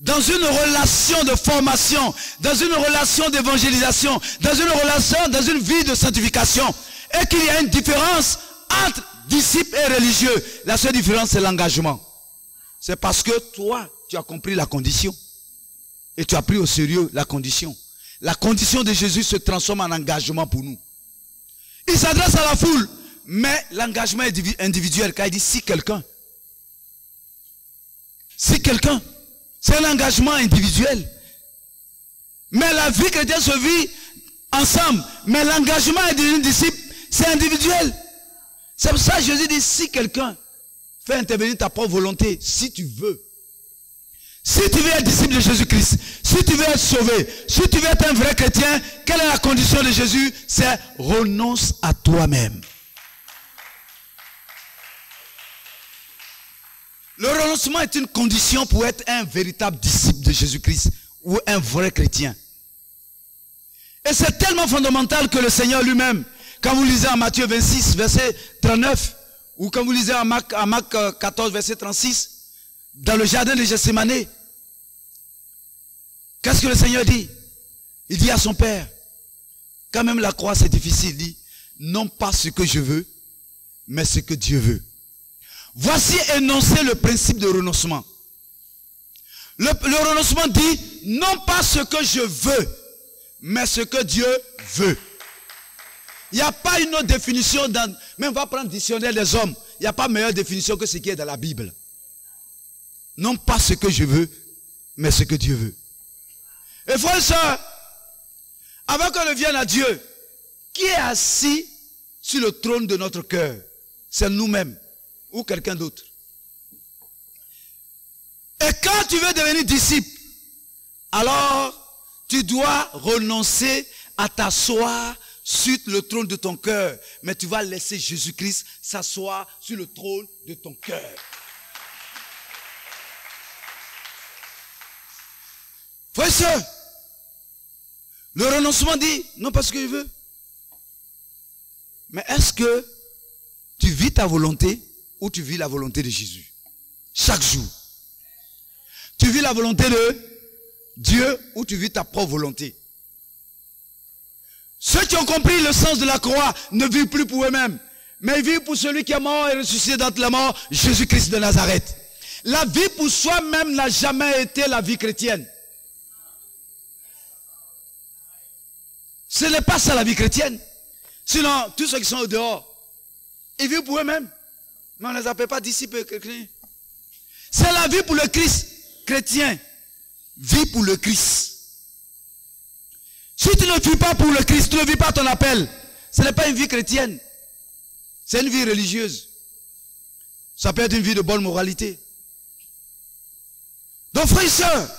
Speaker 1: dans une relation de formation, dans une relation d'évangélisation, dans une relation, dans une vie de sanctification. Et qu'il y a une différence entre disciples et religieux. La seule différence, c'est l'engagement. C'est parce que toi, tu as compris la condition. Et tu as pris au sérieux la condition. La condition de Jésus se transforme en engagement pour nous. Il s'adresse à la foule. Mais l'engagement est individuel, car il dit si quelqu'un, c'est un engagement individuel. Mais la vie chrétienne se vit ensemble. Mais l'engagement d'un disciple, c'est individuel. C'est pour ça que Jésus dit si quelqu'un fait intervenir ta propre volonté, si tu veux. Si tu veux être disciple de Jésus-Christ, si tu veux être sauvé, si tu veux être un vrai chrétien, quelle est la condition de Jésus? C'est renonce à toi-même. Le renoncement est une condition pour être un véritable disciple de Jésus-Christ ou un vrai chrétien. Et c'est tellement fondamental que le Seigneur lui-même, quand vous lisez en Matthieu 26, verset 39, ou quand vous lisez en Marc 14, verset 36, dans le jardin de Gethsémané, qu'est-ce que le Seigneur dit? Il dit à son Père, quand même la croix c'est difficile, il dit, non pas ce que je veux, mais ce que Dieu veut. Voici énoncé le principe de renoncement. Le renoncement dit, non pas ce que je veux, mais ce que Dieu veut. Il n'y a pas une autre définition, même on va prendre le dictionnaire des hommes, il n'y a pas meilleure définition que ce qui est dans la Bible. Non pas ce que je veux, mais ce que Dieu veut. Et frères et sœurs, avant qu'on ne vienne à Dieu, qui est assis sur le trône de notre cœur? C'est nous-mêmes. Ou quelqu'un d'autre. Et quand tu veux devenir disciple, alors tu dois renoncer à t'asseoir sur le trône de ton cœur. Mais tu vas laisser Jésus-Christ s'asseoir sur le trône de ton cœur. Frères et sœurs, le renoncement dit, non pas ce que je veux. Mais est-ce que tu vis ta volonté ou tu vis la volonté de Jésus? Chaque jour. Tu vis la volonté de Dieu ou tu vis ta propre volonté? Ceux qui ont compris le sens de la croix ne vivent plus pour eux-mêmes, mais ils vivent pour celui qui est mort et ressuscité d'entre les morts, Jésus-Christ de Nazareth. La vie pour soi-même n'a jamais été la vie chrétienne. Ce n'est pas ça la vie chrétienne. Sinon, tous ceux qui sont au dehors, ils vivent pour eux-mêmes. Mais on ne les appelle pas disciples chrétiens. C'est la vie pour le Christ chrétien. Vie pour le Christ. Si tu ne vis pas pour le Christ, tu ne vis pas ton appel. Ce n'est pas une vie chrétienne. C'est une vie religieuse. Ça peut être une vie de bonne moralité. Donc frères et sœurs,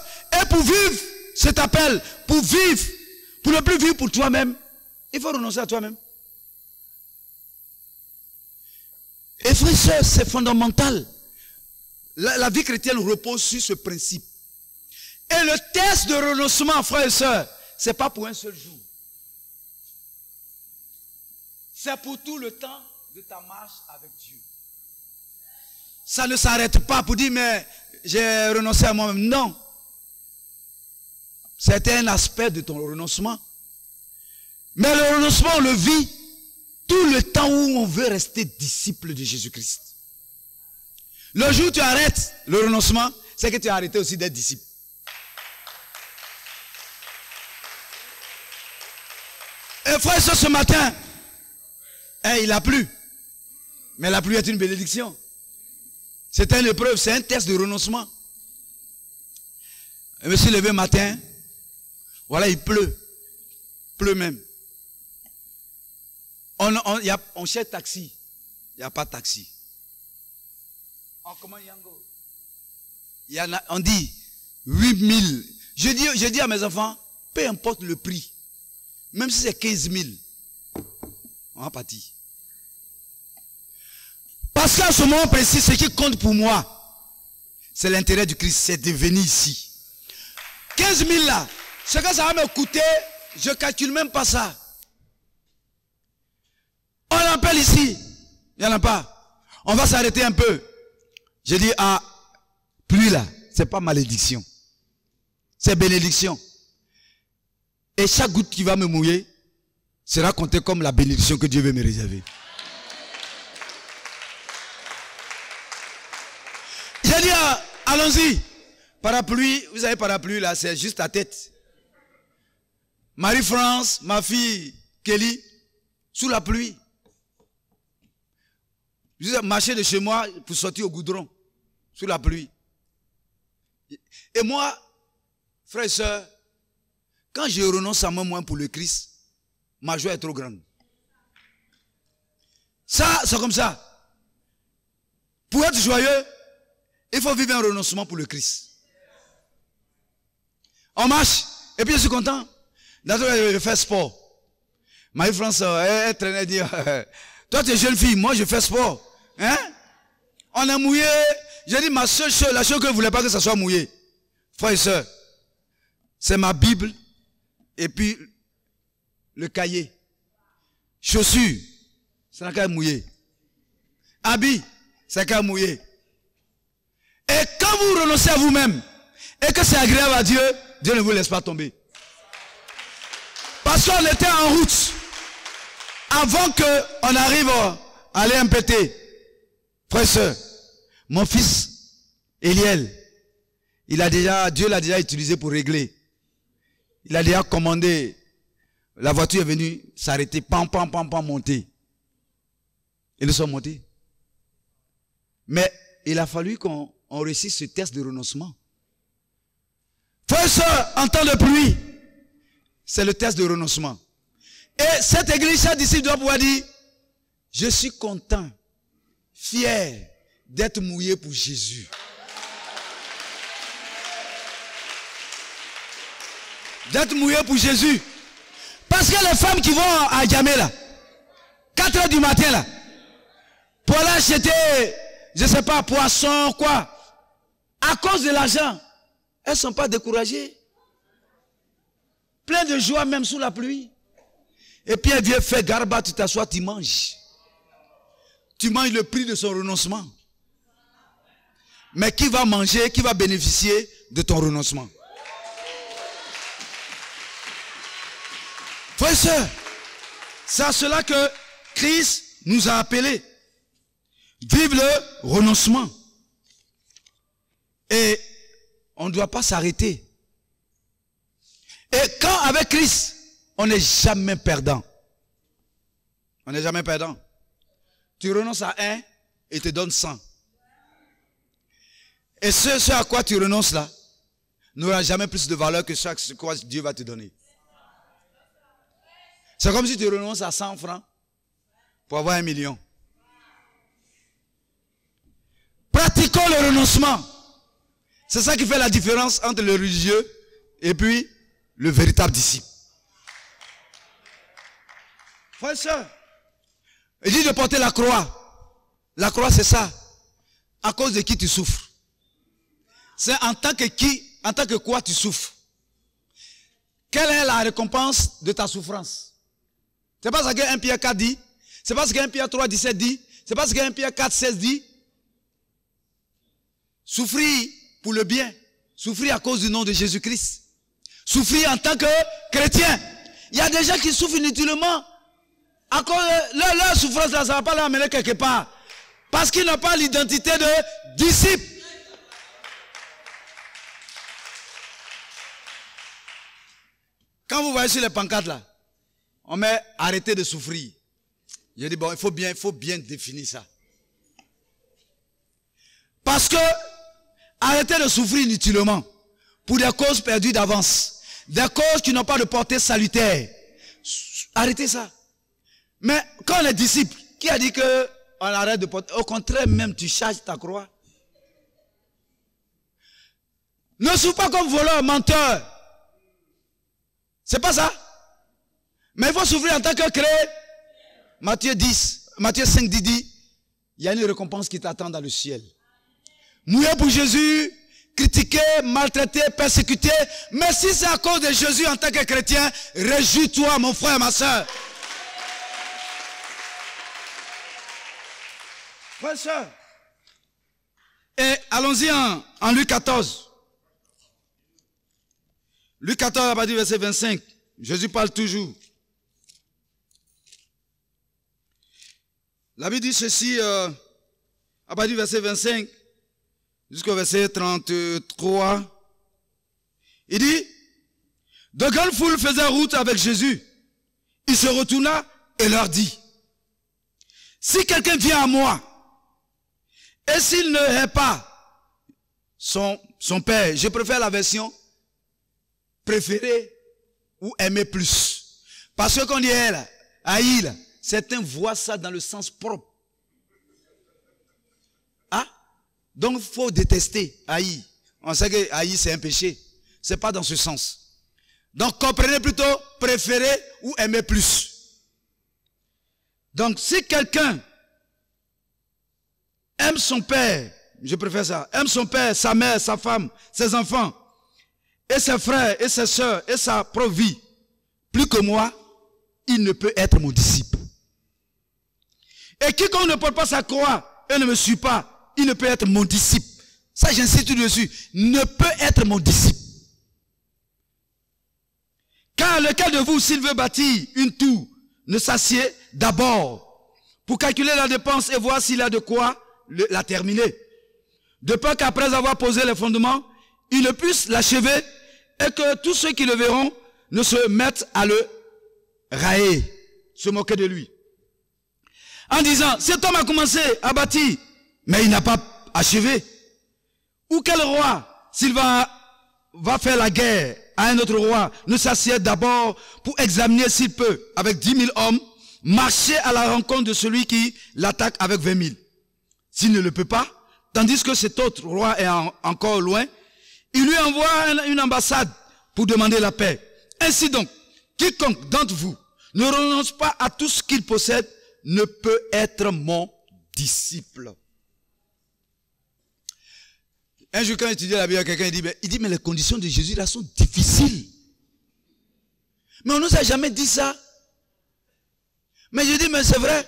Speaker 1: et pour vivre cet appel, pour ne plus vivre pour toi-même, il faut renoncer à toi-même. Et frères et sœurs, c'est fondamental. La vie chrétienne repose sur ce principe. Et le test de renoncement, frères et sœurs, ce n'est pas pour un seul jour. C'est pour tout le temps de ta marche avec Dieu. Ça ne s'arrête pas pour dire, mais j'ai renoncé à moi-même. Non. C'est un aspect de ton renoncement. Mais le renoncement, on le vit tout le temps où on veut rester disciple de Jésus-Christ. Le jour où tu arrêtes le renoncement, c'est que tu as arrêté aussi d'être disciple. Et frère, ce matin, il a plu. Mais la pluie est une bénédiction. C'est une épreuve, c'est un test de renoncement. Je me suis levé matin, voilà, il pleut. Pleut même. On cherche taxi. Il n'y a pas de taxi. On commande Yango. On dit 8000. Je dis à mes enfants, peu importe le prix. Même si c'est 15 000. On va partir. Parce qu'à ce moment précis, ce qui compte pour moi, c'est l'intérêt du Christ, c'est de venir ici. 15 000 là, Ce que ça va me coûter, je ne calcule même pas ça. On l'appelle ici. Il n'y en a pas. On va s'arrêter un peu. Je dis, ah, pluie là, ce n'est pas malédiction. C'est bénédiction. Et chaque goutte qui va me mouiller sera comptée comme la bénédiction que Dieu veut me réserver. J'ai dit, ah, allons-y. Parapluie, vous savez, parapluie là, c'est juste la tête. Marie-France, ma fille Kelly, sous la pluie. Je marchais de chez moi pour sortir au goudron, sous la pluie. Et moi, frères et sœurs, quand je renonce à moi pour le Christ, ma joie est trop grande. Ça, c'est comme ça. Pour être joyeux, il faut vivre un renoncement pour le Christ. On marche, et puis je suis content. Naturellement, je fais sport. Marie-France, elle traînait dire, toi tu es jeune fille, moi je fais sport. Hein? On est mouillé. J'ai dit, ma seule chose, la chose que je ne voulais pas que ça soit mouillé. Frères et sœurs, c'est ma Bible et puis le cahier. Chaussures, ça n'a qu'à mouiller. Habits, ça n'a qu'à mouiller. Et quand vous renoncez à vous-même et que c'est agréable à Dieu, Dieu ne vous laisse pas tomber. Parce qu'on était en route avant qu'on arrive à aller MPT. Frère et sœur, mon fils Eliel, Dieu l'a déjà utilisé pour régler. Il a déjà commandé. La voiture est venue s'arrêter, pam, monter. Et nous sommes montés. Mais il a fallu qu'on réussisse ce test de renoncement. Frère et sœur, en temps de pluie, c'est le test de renoncement. Et cette église, chaque disciple doit pouvoir dire, je suis content, fier d'être mouillé pour Jésus. D'être mouillé pour Jésus. Parce que les femmes qui vont à Djamé là, 4 heures du matin là, pour aller acheter, je ne sais pas, poisson, quoi, à cause de l'argent, elles ne sont pas découragées. Plein de joie même sous la pluie. Et puis elle vient faire garba, tu t'assois, tu manges. Tu manges le prix de son renoncement. Mais qui va manger, qui va bénéficier de ton renoncement? Frères et sœurs, c'est à cela que Christ nous a appelés. Vive le renoncement. Et on ne doit pas s'arrêter. Et quand avec Christ, on n'est jamais perdant. On n'est jamais perdant. Tu renonces à 1 et te donne 100. Et ce à quoi tu renonces là n'aura jamais plus de valeur que ce que Dieu va te donner. C'est comme si tu renonces à 100 francs pour avoir 1 million. Pratiquons le renoncement. C'est ça qui fait la différence entre le religieux et puis le véritable disciple. Frère et sœur, il dit de porter la croix. La croix, c'est ça. À cause de qui tu souffres. C'est en tant que qui, en tant que quoi tu souffres. Quelle est la récompense de ta souffrance? C'est pas ce que 1 Pierre 4 dit. C'est pas ce que 1 Pierre 3, 17 dit. C'est pas ce que 1 Pierre 4, 16 dit. Souffrir pour le bien. Souffrir à cause du nom de Jésus-Christ. Souffrir en tant que chrétien. Il y a des gens qui souffrent inutilement. À cause de leur souffrance, là, ça ne va pas l'amener quelque part. Parce qu'ils n'ont pas l'identité de disciple. Quand vous voyez sur les pancartes là, on met arrêtez de souffrir. Je dis bon, il faut bien définir ça. Parce que arrêtez de souffrir inutilement pour des causes perdues d'avance, des causes qui n'ont pas de portée salutaire. Arrêtez ça. Mais quand on est disciple, qui a dit que on arrête de porter? Au contraire, même tu charges ta croix. Ne souffre pas comme voleur, menteur. C'est pas ça. Mais il faut souffrir en tant que créé. Matthieu 5 dit, il y a une récompense qui t'attend dans le ciel. Mouillé pour Jésus, critiqué, maltraité, persécuté. Mais si c'est à cause de Jésus en tant que chrétien, réjouis-toi, mon frère, ma soeur. Frère, soeur. Et allons-y en Luc 14. Luc 14, à partir du verset 25. Jésus parle toujours. La Bible dit ceci, à partir du verset 25 jusqu'au verset 33. Il dit, de grandes foules faisaient route avec Jésus. Il se retourna et leur dit, si quelqu'un vient à moi, et s'il ne hait pas son père, je préfère la version préférée ou aimer plus. Parce que quand on dit haïr, certains voient ça dans le sens propre. Ah? Donc il faut détester, haïr. On sait que haïr c'est un péché. C'est pas dans ce sens. Donc comprenez plutôt préférer ou aimer plus. Donc si quelqu'un aime son père, je préfère ça, aime son père, sa mère, sa femme, ses enfants, et ses frères, et ses soeurs, et sa propre vie, plus que moi, il ne peut être mon disciple. Et quiconque ne porte pas sa croix et ne me suit pas, il ne peut être mon disciple. Ça, j'insiste dessus. Ne peut être mon disciple. Car lequel de vous, s'il veut bâtir une tour, ne s'assied d'abord pour calculer la dépense et voir s'il a de quoi la terminer. De peur qu'après avoir posé les fondements, il ne puisse l'achever et que tous ceux qui le verront ne se mettent à le railler, se moquer de lui. En disant, cet homme a commencé à bâtir, mais il n'a pas achevé. Ou quel roi, s'il va faire la guerre à un autre roi, ne s'assied d'abord pour examiner s'il peut, avec 10 000 hommes, marcher à la rencontre de celui qui l'attaque avec 20 000. S'il ne le peut pas, tandis que cet autre roi est encore loin, il lui envoie une ambassade pour demander la paix. Ainsi donc, quiconque d'entre vous ne renonce pas à tout ce qu'il possède ne peut être mon disciple. Un jour, quand j'étudiais la Bible, quelqu'un dit, mais les conditions de Jésus là sont difficiles. Mais on ne nous a jamais dit ça. Mais je dis, mais c'est vrai.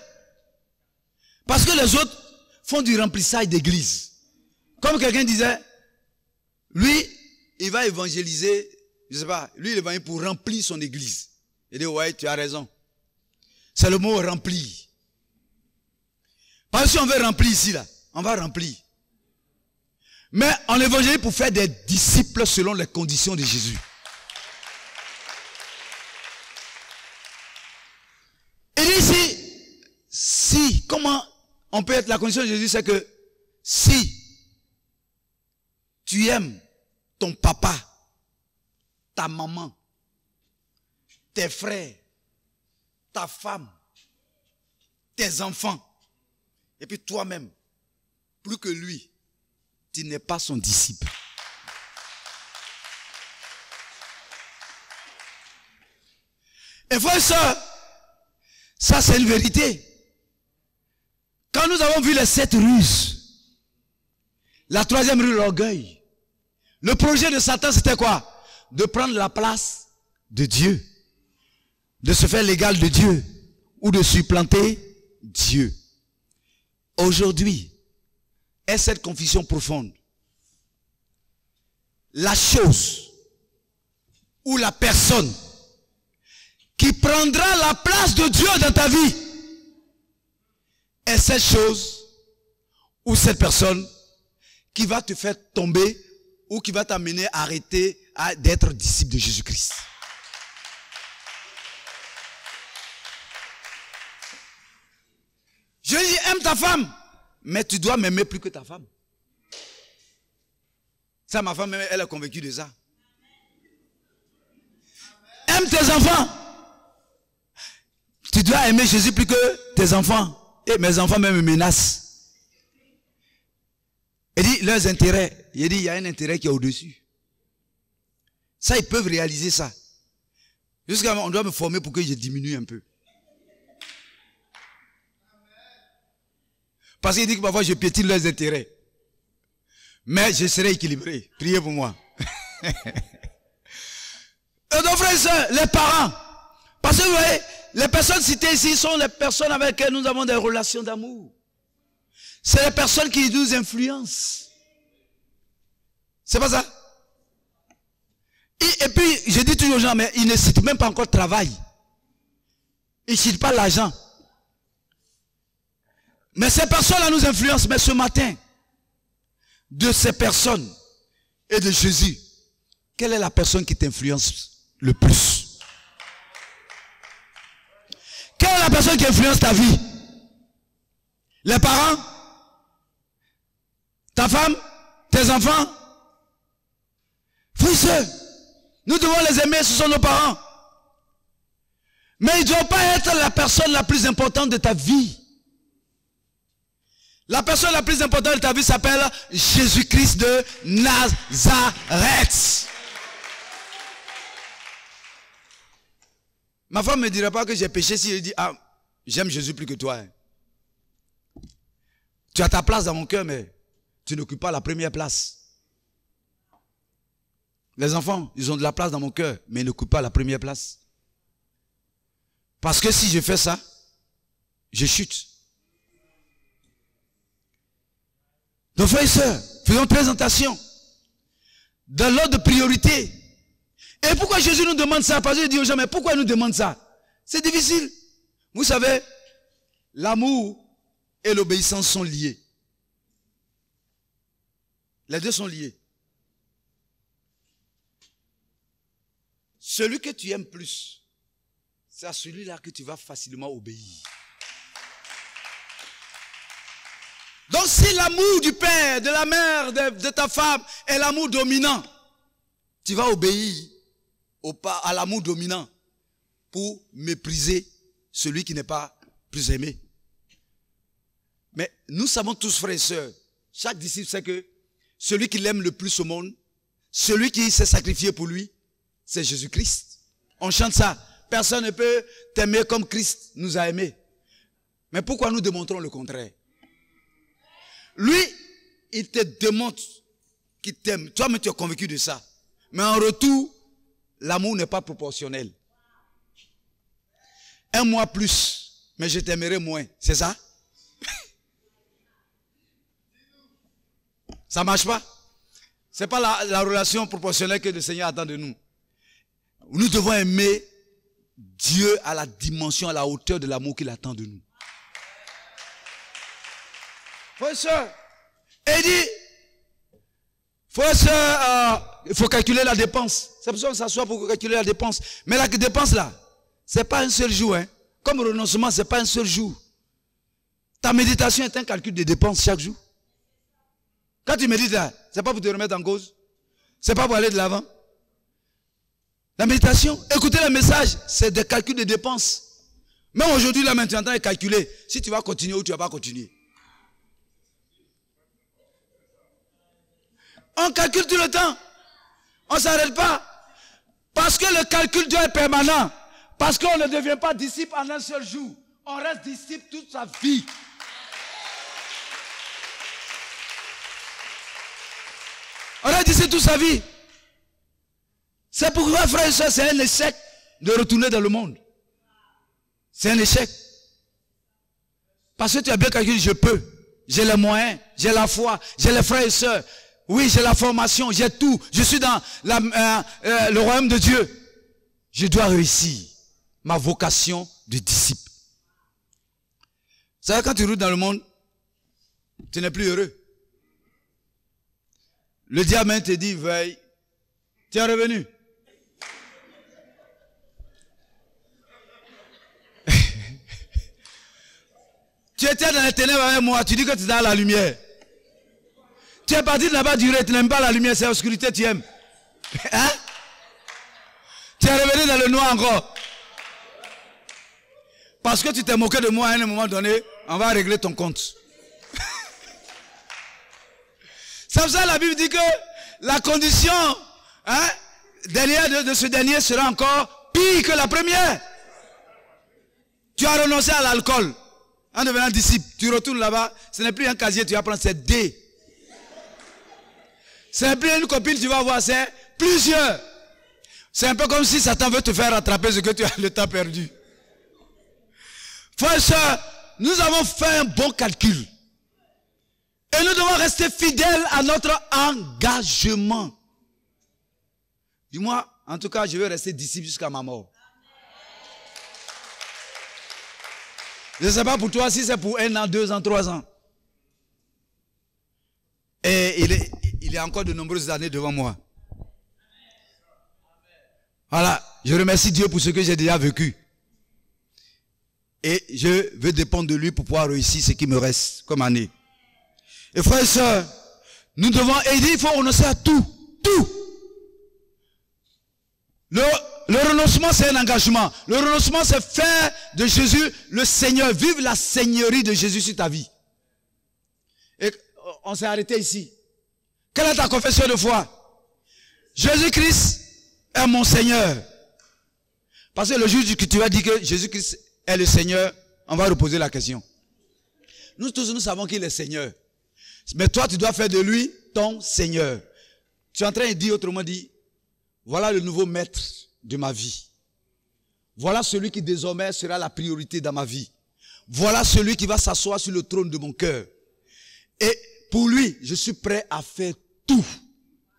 Speaker 1: Parce que les autres font du remplissage d'église. Comme quelqu'un disait, lui, il va évangéliser, je sais pas, lui, il va pour remplir son église. Il dit, ouais, tu as raison. C'est le mot remplir. Parce que si on veut remplir ici, là, on va remplir. Mais on évangélise pour faire des disciples selon les conditions de Jésus. Il dit ici, si, comment on peut être, la condition de Jésus, c'est que si tu aimes ton papa, ta maman, tes frères, ta femme, tes enfants, et puis toi-même, plus que lui, tu n'es pas son disciple. Et frère et soeur, ça c'est une vérité. Quand nous avons vu les 7 ruses, la 3e rue, l'orgueil, le projet de Satan c'était quoi? De prendre la place de Dieu, de se faire l'égal de Dieu, ou de supplanter Dieu. Aujourd'hui, est cette confusion profonde. La chose ou la personne qui prendra la place de Dieu dans ta vie est cette chose ou cette personne qui va te faire tomber ou qui va t'amener à arrêter d'être disciple de Jésus-Christ. Je dis, aime ta femme, mais tu dois m'aimer plus que ta femme. Ça, ma femme, elle est convaincue de ça. Aime tes enfants. Tu dois aimer Jésus plus que tes enfants. Et mes enfants même me menacent. Il dit, leurs intérêts. Il dit, il y a un intérêt qui est au-dessus. Ça, ils peuvent réaliser ça. Jusqu'à on doit me former pour que je diminue un peu. Parce qu'il dit que parfois je piétine leurs intérêts. Mais je serai équilibré. Priez pour moi. Et donc, frères et sœurs, les parents. Parce que vous voyez, les personnes citées ici sont les personnes avec lesquelles nous avons des relations d'amour. C'est les personnes qui nous influencent. C'est pas ça? Et puis, je dis toujours aux gens, mais ils ne citent même pas encore le travail. Ils ne citent pas l'argent. Mais ces personnes-là nous influencent. Mais ce matin, de ces personnes et de Jésus, quelle est la personne qui t'influence le plus? Quelle est la personne qui influence ta vie? Les parents? Ta femme? Tes enfants? Frères et sœurs, nous devons les aimer, ce sont nos parents. Mais ils ne doivent pas être la personne la plus importante de ta vie. La personne la plus importante de ta vie s'appelle Jésus-Christ de Nazareth. Ma femme ne me dira pas que j'ai péché si je dis, ah, j'aime Jésus plus que toi. Hein. Tu as ta place dans mon cœur, mais tu n'occupes pas la première place. Les enfants, ils ont de la place dans mon cœur, mais ils n'occupent pas la première place. Parce que si je fais ça, je chute. Donc frères et sœurs, faisons très attention. Dans l'ordre de priorité. Et pourquoi Jésus nous demande ça? Parce que je dis aux gens, mais pourquoi il nous demande ça? C'est difficile. Vous savez, l'amour et l'obéissance sont liés. Les deux sont liés. Celui que tu aimes plus, c'est à celui-là que tu vas facilement obéir. Donc si l'amour du père, de la mère, de ta femme est l'amour dominant, tu vas obéir à l'amour dominant pour mépriser celui qui n'est pas plus aimé. Mais nous savons tous, frères et sœurs, chaque disciple sait que celui qui l'aime le plus au monde, celui qui s'est sacrifié pour lui, c'est Jésus-Christ. On chante ça. Personne ne peut t'aimer comme Christ nous a aimés. Mais pourquoi nous démontrons le contraire? Lui, il te démontre qu'il t'aime. Toi, mais tu es convaincu de ça. Mais en retour, l'amour n'est pas proportionnel. Aime-moi plus, mais je t'aimerai moins. C'est ça? Ça ne marche pas? Ce n'est pas la relation proportionnelle que le Seigneur attend de nous. Nous devons aimer Dieu à la dimension, à la hauteur de l'amour qu'il attend de nous. Frère et sœur, il dit, frère et sœur, il faut calculer la dépense. C'est pour ça qu'on s'assoit pour calculer la dépense. Mais la dépense là, ce n'est pas un seul jour. Hein. Comme renoncement, ce n'est pas un seul jour. Ta méditation est un calcul de dépenses chaque jour. Quand tu médites là, ce n'est pas pour te remettre en cause. Ce n'est pas pour aller de l'avant. La méditation, écouter le message, c'est des calculs de dépenses. Même aujourd'hui, là, maintenant, tu es en train de calculer si tu vas continuer ou tu ne vas pas continuer. On calcule tout le temps. On ne s'arrête pas. Parce que le calcul doit être permanent. Parce qu'on ne devient pas disciple en un seul jour. On reste disciple toute sa vie. On reste disciple toute sa vie. C'est pourquoi, frère et soeur, c'est un échec de retourner dans le monde. C'est un échec. Parce que tu as bien calculé, je peux. J'ai les moyens, j'ai la foi, j'ai les frères et sœurs. Oui, j'ai la formation, j'ai tout. Je suis dans le royaume de Dieu. Je dois réussir ma vocation de disciple. Vous savez, quand tu roules dans le monde, tu n'es plus heureux. Le diable te dit, veille, tu es revenu. Tu étais dans les ténèbres avec moi, tu dis que tu es dans la lumière. Tu es parti de là-bas duré, tu n'aimes pas la lumière, c'est l'obscurité, tu aimes. Hein? Tu es revenu dans le noir encore. Parce que tu t'es moqué de moi à un moment donné, on va régler ton compte. C'est pour ça que la Bible dit que la condition dernière de ce dernier sera encore pire que la première. Tu as renoncé à l'alcool. En devenant disciple, tu retournes là-bas, ce n'est plus un casier, tu vas prendre, c'est D. C'est plus une copine, tu vas voir, c'est plusieurs. C'est un peu comme si Satan veut te faire rattraper ce que tu as le temps perdu. Frères et sœurs, nous avons fait un bon calcul. Et nous devons rester fidèles à notre engagement. Dis-moi, en tout cas, je vais rester disciple jusqu'à ma mort. Je ne sais pas pour toi si c'est pour 1 an, 2 ans, 3 ans. Et il y a encore de nombreuses années devant moi. Voilà, je remercie Dieu pour ce que j'ai déjà vécu. Et je veux dépendre de lui pour pouvoir réussir ce qui me reste comme année. Et frères et sœurs, nous devons aider, il faut renoncer à tout. Tout. Le renoncement, c'est un engagement. Le renoncement, c'est faire de Jésus le Seigneur. Vivre la seigneurie de Jésus sur ta vie. Et on s'est arrêté ici. Quelle est ta confession de foi? Jésus-Christ est mon Seigneur. Parce que le jour que tu vas dire que Jésus-Christ est le Seigneur, on va reposer la question. Nous tous, nous savons qu'il est Seigneur. Mais toi, tu dois faire de lui ton Seigneur. Tu es en train de dire, autrement dit, voilà le nouveau maître de ma vie. Voilà celui qui désormais sera la priorité dans ma vie. Voilà celui qui va s'asseoir sur le trône de mon cœur. Et pour lui, je suis prêt à faire tout.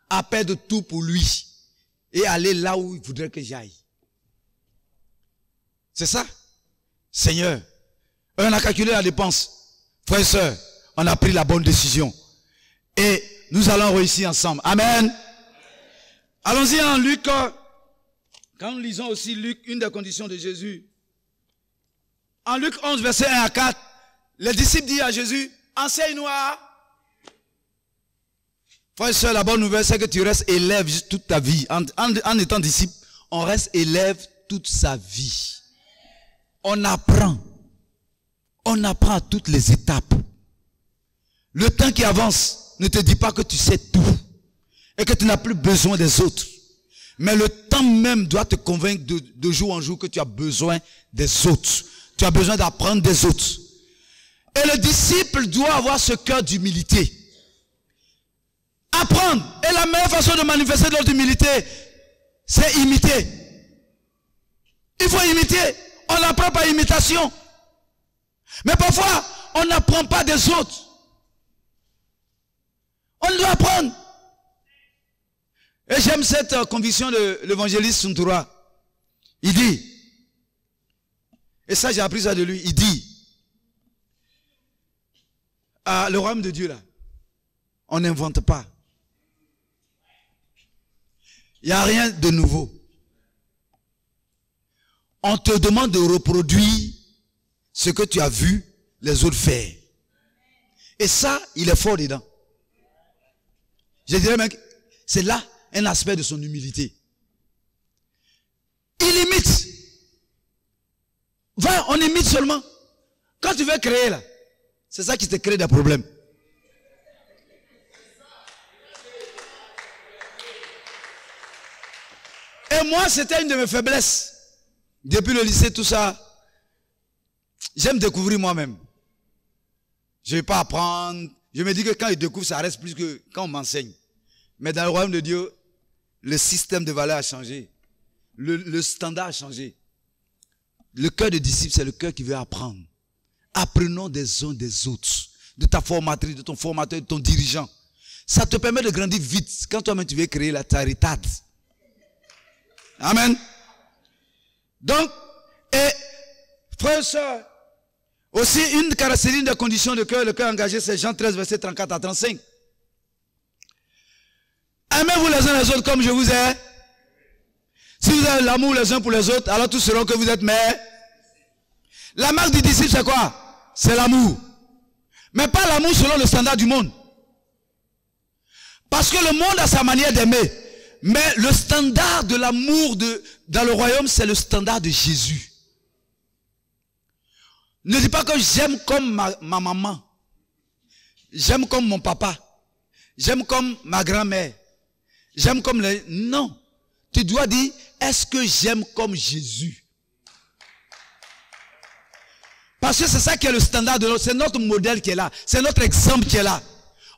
Speaker 1: À perdre tout pour lui. Et aller là où il voudrait que j'aille. C'est ça? Seigneur, on a calculé la dépense. Frères et sœurs, on a pris la bonne décision. Et nous allons réussir ensemble. Amen. Allons-y en Luc. Quand nous lisons aussi Luc, une des conditions de Jésus. En Luc 11, verset 1 à 4, les disciples disent à Jésus, enseigne-nous à... Frère et sœur, la bonne nouvelle, c'est que tu restes élève toute ta vie. En étant disciple, on reste élève toute sa vie. On apprend. On apprend à toutes les étapes. Le temps qui avance ne te dit pas que tu sais tout. Et que tu n'as plus besoin des autres. Mais le temps même doit te convaincre de jour en jour que tu as besoin des autres. Tu as besoin d'apprendre des autres. Et le disciple doit avoir ce cœur d'humilité. Apprendre. Et la meilleure façon de manifester notre humilité, c'est imiter. Il faut imiter. On apprend par imitation. Mais parfois, on n'apprend pas des autres. On doit apprendre. Et j'aime cette conviction de l'évangéliste Suntura. Il dit, et ça j'ai appris ça de lui, il dit, le royaume de Dieu là, on n'invente pas. Il n'y a rien de nouveau. On te demande de reproduire ce que tu as vu les autres faire. Et ça, il est fort dedans. Je dirais même que c'est là un aspect de son humilité. Il imite. Va, on imite seulement. Quand tu veux créer là, c'est ça qui te crée des problèmes. Et moi, c'était une de mes faiblesses. Depuis le lycée, tout ça, j'aime découvrir moi-même. Je ne vais pas apprendre. Je me dis que quand je découvre, ça reste plus que quand on m'enseigne. Mais dans le royaume de Dieu, le système de valeurs a changé. Le standard a changé. Le cœur de disciple, c'est le cœur qui veut apprendre. Apprenons des uns des autres. De ta formatrice, de ton formateur, de ton dirigeant. Ça te permet de grandir vite. Quand toi-même tu veux créer la taritade. Amen. Donc, et frères et sœurs, aussi une caractéristique de condition de cœur, le cœur engagé, c'est Jean 13, verset 34 à 35. Aimez-vous les uns les autres comme je vous ai. Si vous avez l'amour les uns pour les autres, alors tous sauront que vous êtes mes. La marque du disciple, c'est quoi? C'est l'amour. Mais pas l'amour selon le standard du monde. Parce que le monde a sa manière d'aimer. Mais le standard de l'amour dans le royaume, c'est le standard de Jésus. Ne dis pas que j'aime comme ma maman. J'aime comme mon papa. J'aime comme ma grand-mère. J'aime comme les... Non. Tu dois dire, est-ce que j'aime comme Jésus? Parce que c'est ça qui est le standard de notre... C'est notre modèle qui est là. C'est notre exemple qui est là.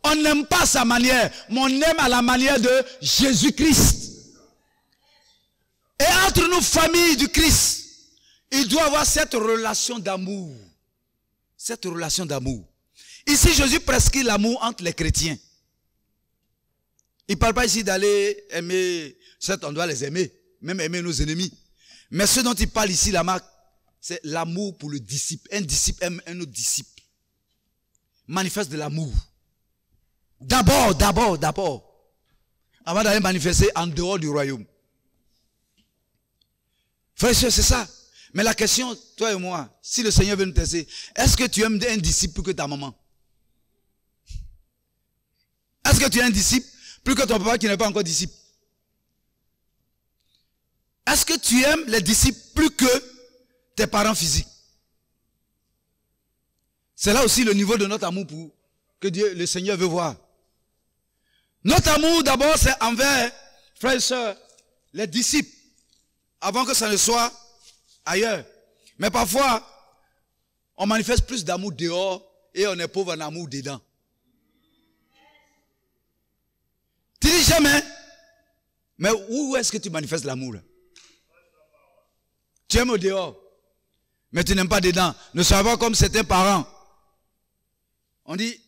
Speaker 1: On n'aime pas sa manière, mais on aime à la manière de Jésus-Christ. Et entre nous, famille du Christ, il doit y avoir cette relation d'amour. Cette relation d'amour. Ici, Jésus prescrit l'amour entre les chrétiens. Il ne parle pas ici d'aller aimer, certes on doit les aimer, même aimer nos ennemis. Mais ce dont il parle ici, la marque, c'est l'amour pour le disciple. Un disciple aime un autre disciple. Manifeste de l'amour. D'abord. Avant d'aller manifester en dehors du royaume. Frère et soeur, c'est ça. Mais la question, toi et moi, si le Seigneur veut nous tester, est-ce que tu aimes un disciple plus que ta maman? Est-ce que tu es un disciple plus que ton papa qui n'est pas encore disciple? Est-ce que tu aimes les disciples plus que tes parents physiques? C'est là aussi le niveau de notre amour pour que Dieu, le Seigneur veut voir. Notre amour d'abord c'est envers, frères et sœurs, les disciples, avant que ça ne soit ailleurs. Mais parfois, on manifeste plus d'amour dehors et on est pauvre en amour dedans. Tu dis jamais, mais où est-ce que tu manifestes l'amour là? Tu aimes au dehors, mais tu n'aimes pas dedans. Ne sois pas comme certains parents. On dit,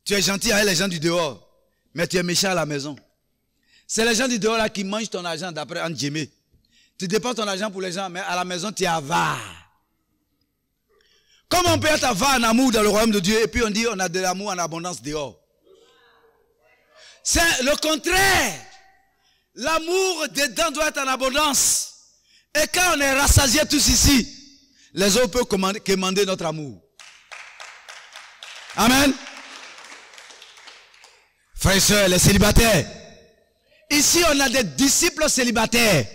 Speaker 1: tu es gentil avec les gens du dehors, mais tu es méchant à la maison. C'est les gens du dehors là qui mangent ton argent d'après en djemé. Tu dépenses ton argent pour les gens, mais à la maison tu es avare. Comment on peut être avare en amour dans le royaume de Dieu et puis on dit on a de l'amour en abondance dehors? C'est le contraire. L'amour dedans doit être en abondance. Et quand on est rassasié tous ici, les autres peuvent commander notre amour. Amen. Frères et sœurs, les célibataires. Ici, on a des disciples célibataires.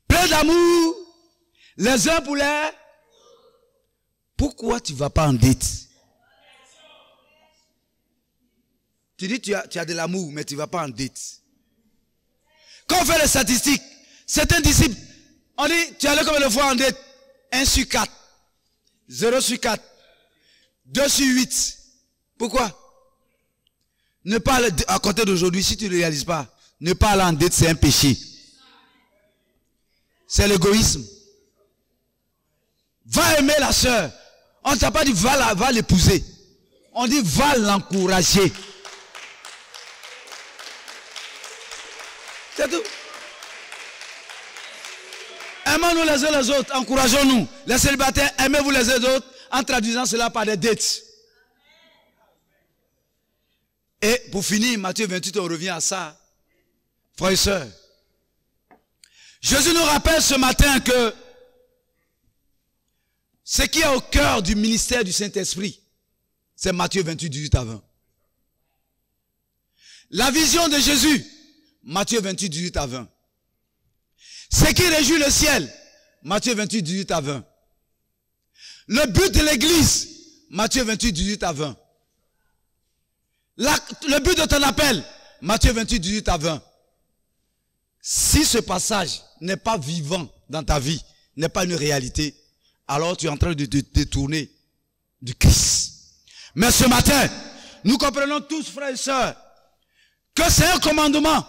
Speaker 1: Plein d'amour, les uns pour les... Pourquoi tu ne vas pas en dette? Tu dis tu as de l'amour, mais tu ne vas pas en dette. Quand on fait les statistiques, certains disciples, on dit, tu allais combien de fois en dette? 1 sur 4, 0 sur 4, 2 sur 8. Pourquoi? Ne pas aller à côté d'aujourd'hui, si tu ne réalises pas, ne pas aller en dette, c'est un péché. C'est l'égoïsme. Va aimer la sœur. On ne t'a pas dit va l'épouser. On dit va l'encourager. C'est tout. Aimons-nous les uns les autres, encourageons-nous. Les célibataires, aimez-vous les uns les autres en traduisant cela par des dettes. Et pour finir, Matthieu 28, on revient à ça. Frères et sœurs, Jésus nous rappelle ce matin que ce qui est au cœur du ministère du Saint-Esprit, c'est Matthieu 28, 18 à 20. La vision de Jésus, Matthieu 28, 18 à 20. Ce qui réjouit le ciel, Matthieu 28, 18 à 20. Le but de l'église, Matthieu 28, 18 à 20. Le but de ton appel, Matthieu 28, 18 à 20. Si ce passage n'est pas vivant dans ta vie, n'est pas une réalité, alors tu es en train de te détourner du Christ. Mais ce matin, nous comprenons tous, frères et sœurs, que c'est un commandement.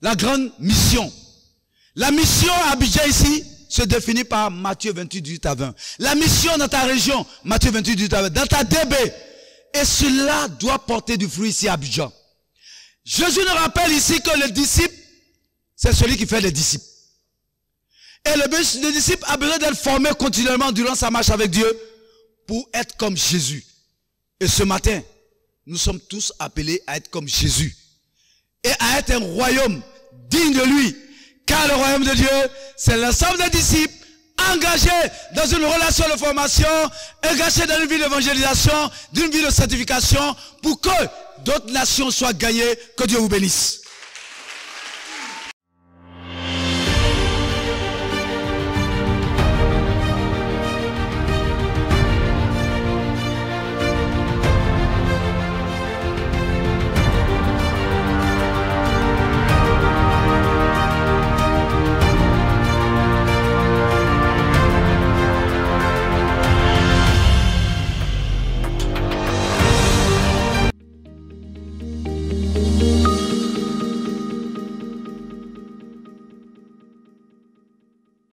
Speaker 1: La grande mission. La mission à Abidjan ici se définit par Matthieu 28, 18 à 20. La mission dans ta région, Matthieu 28, 18 à 20. Dans ta DB. Et cela doit porter du fruit ici à Abidjan. Jésus nous rappelle ici que le disciple, c'est celui qui fait les disciples. Et le disciple a besoin d'être formé continuellement durant sa marche avec Dieu pour être comme Jésus. Et ce matin, nous sommes tous appelés à être comme Jésus. Et à être un royaume digne de lui. Car le royaume de Dieu, c'est l'ensemble des disciples engagés dans une relation de formation, engagés dans une vie d'évangélisation, d'une vie de sanctification, pour que d'autres nations soient gagnées. Que Dieu vous bénisse.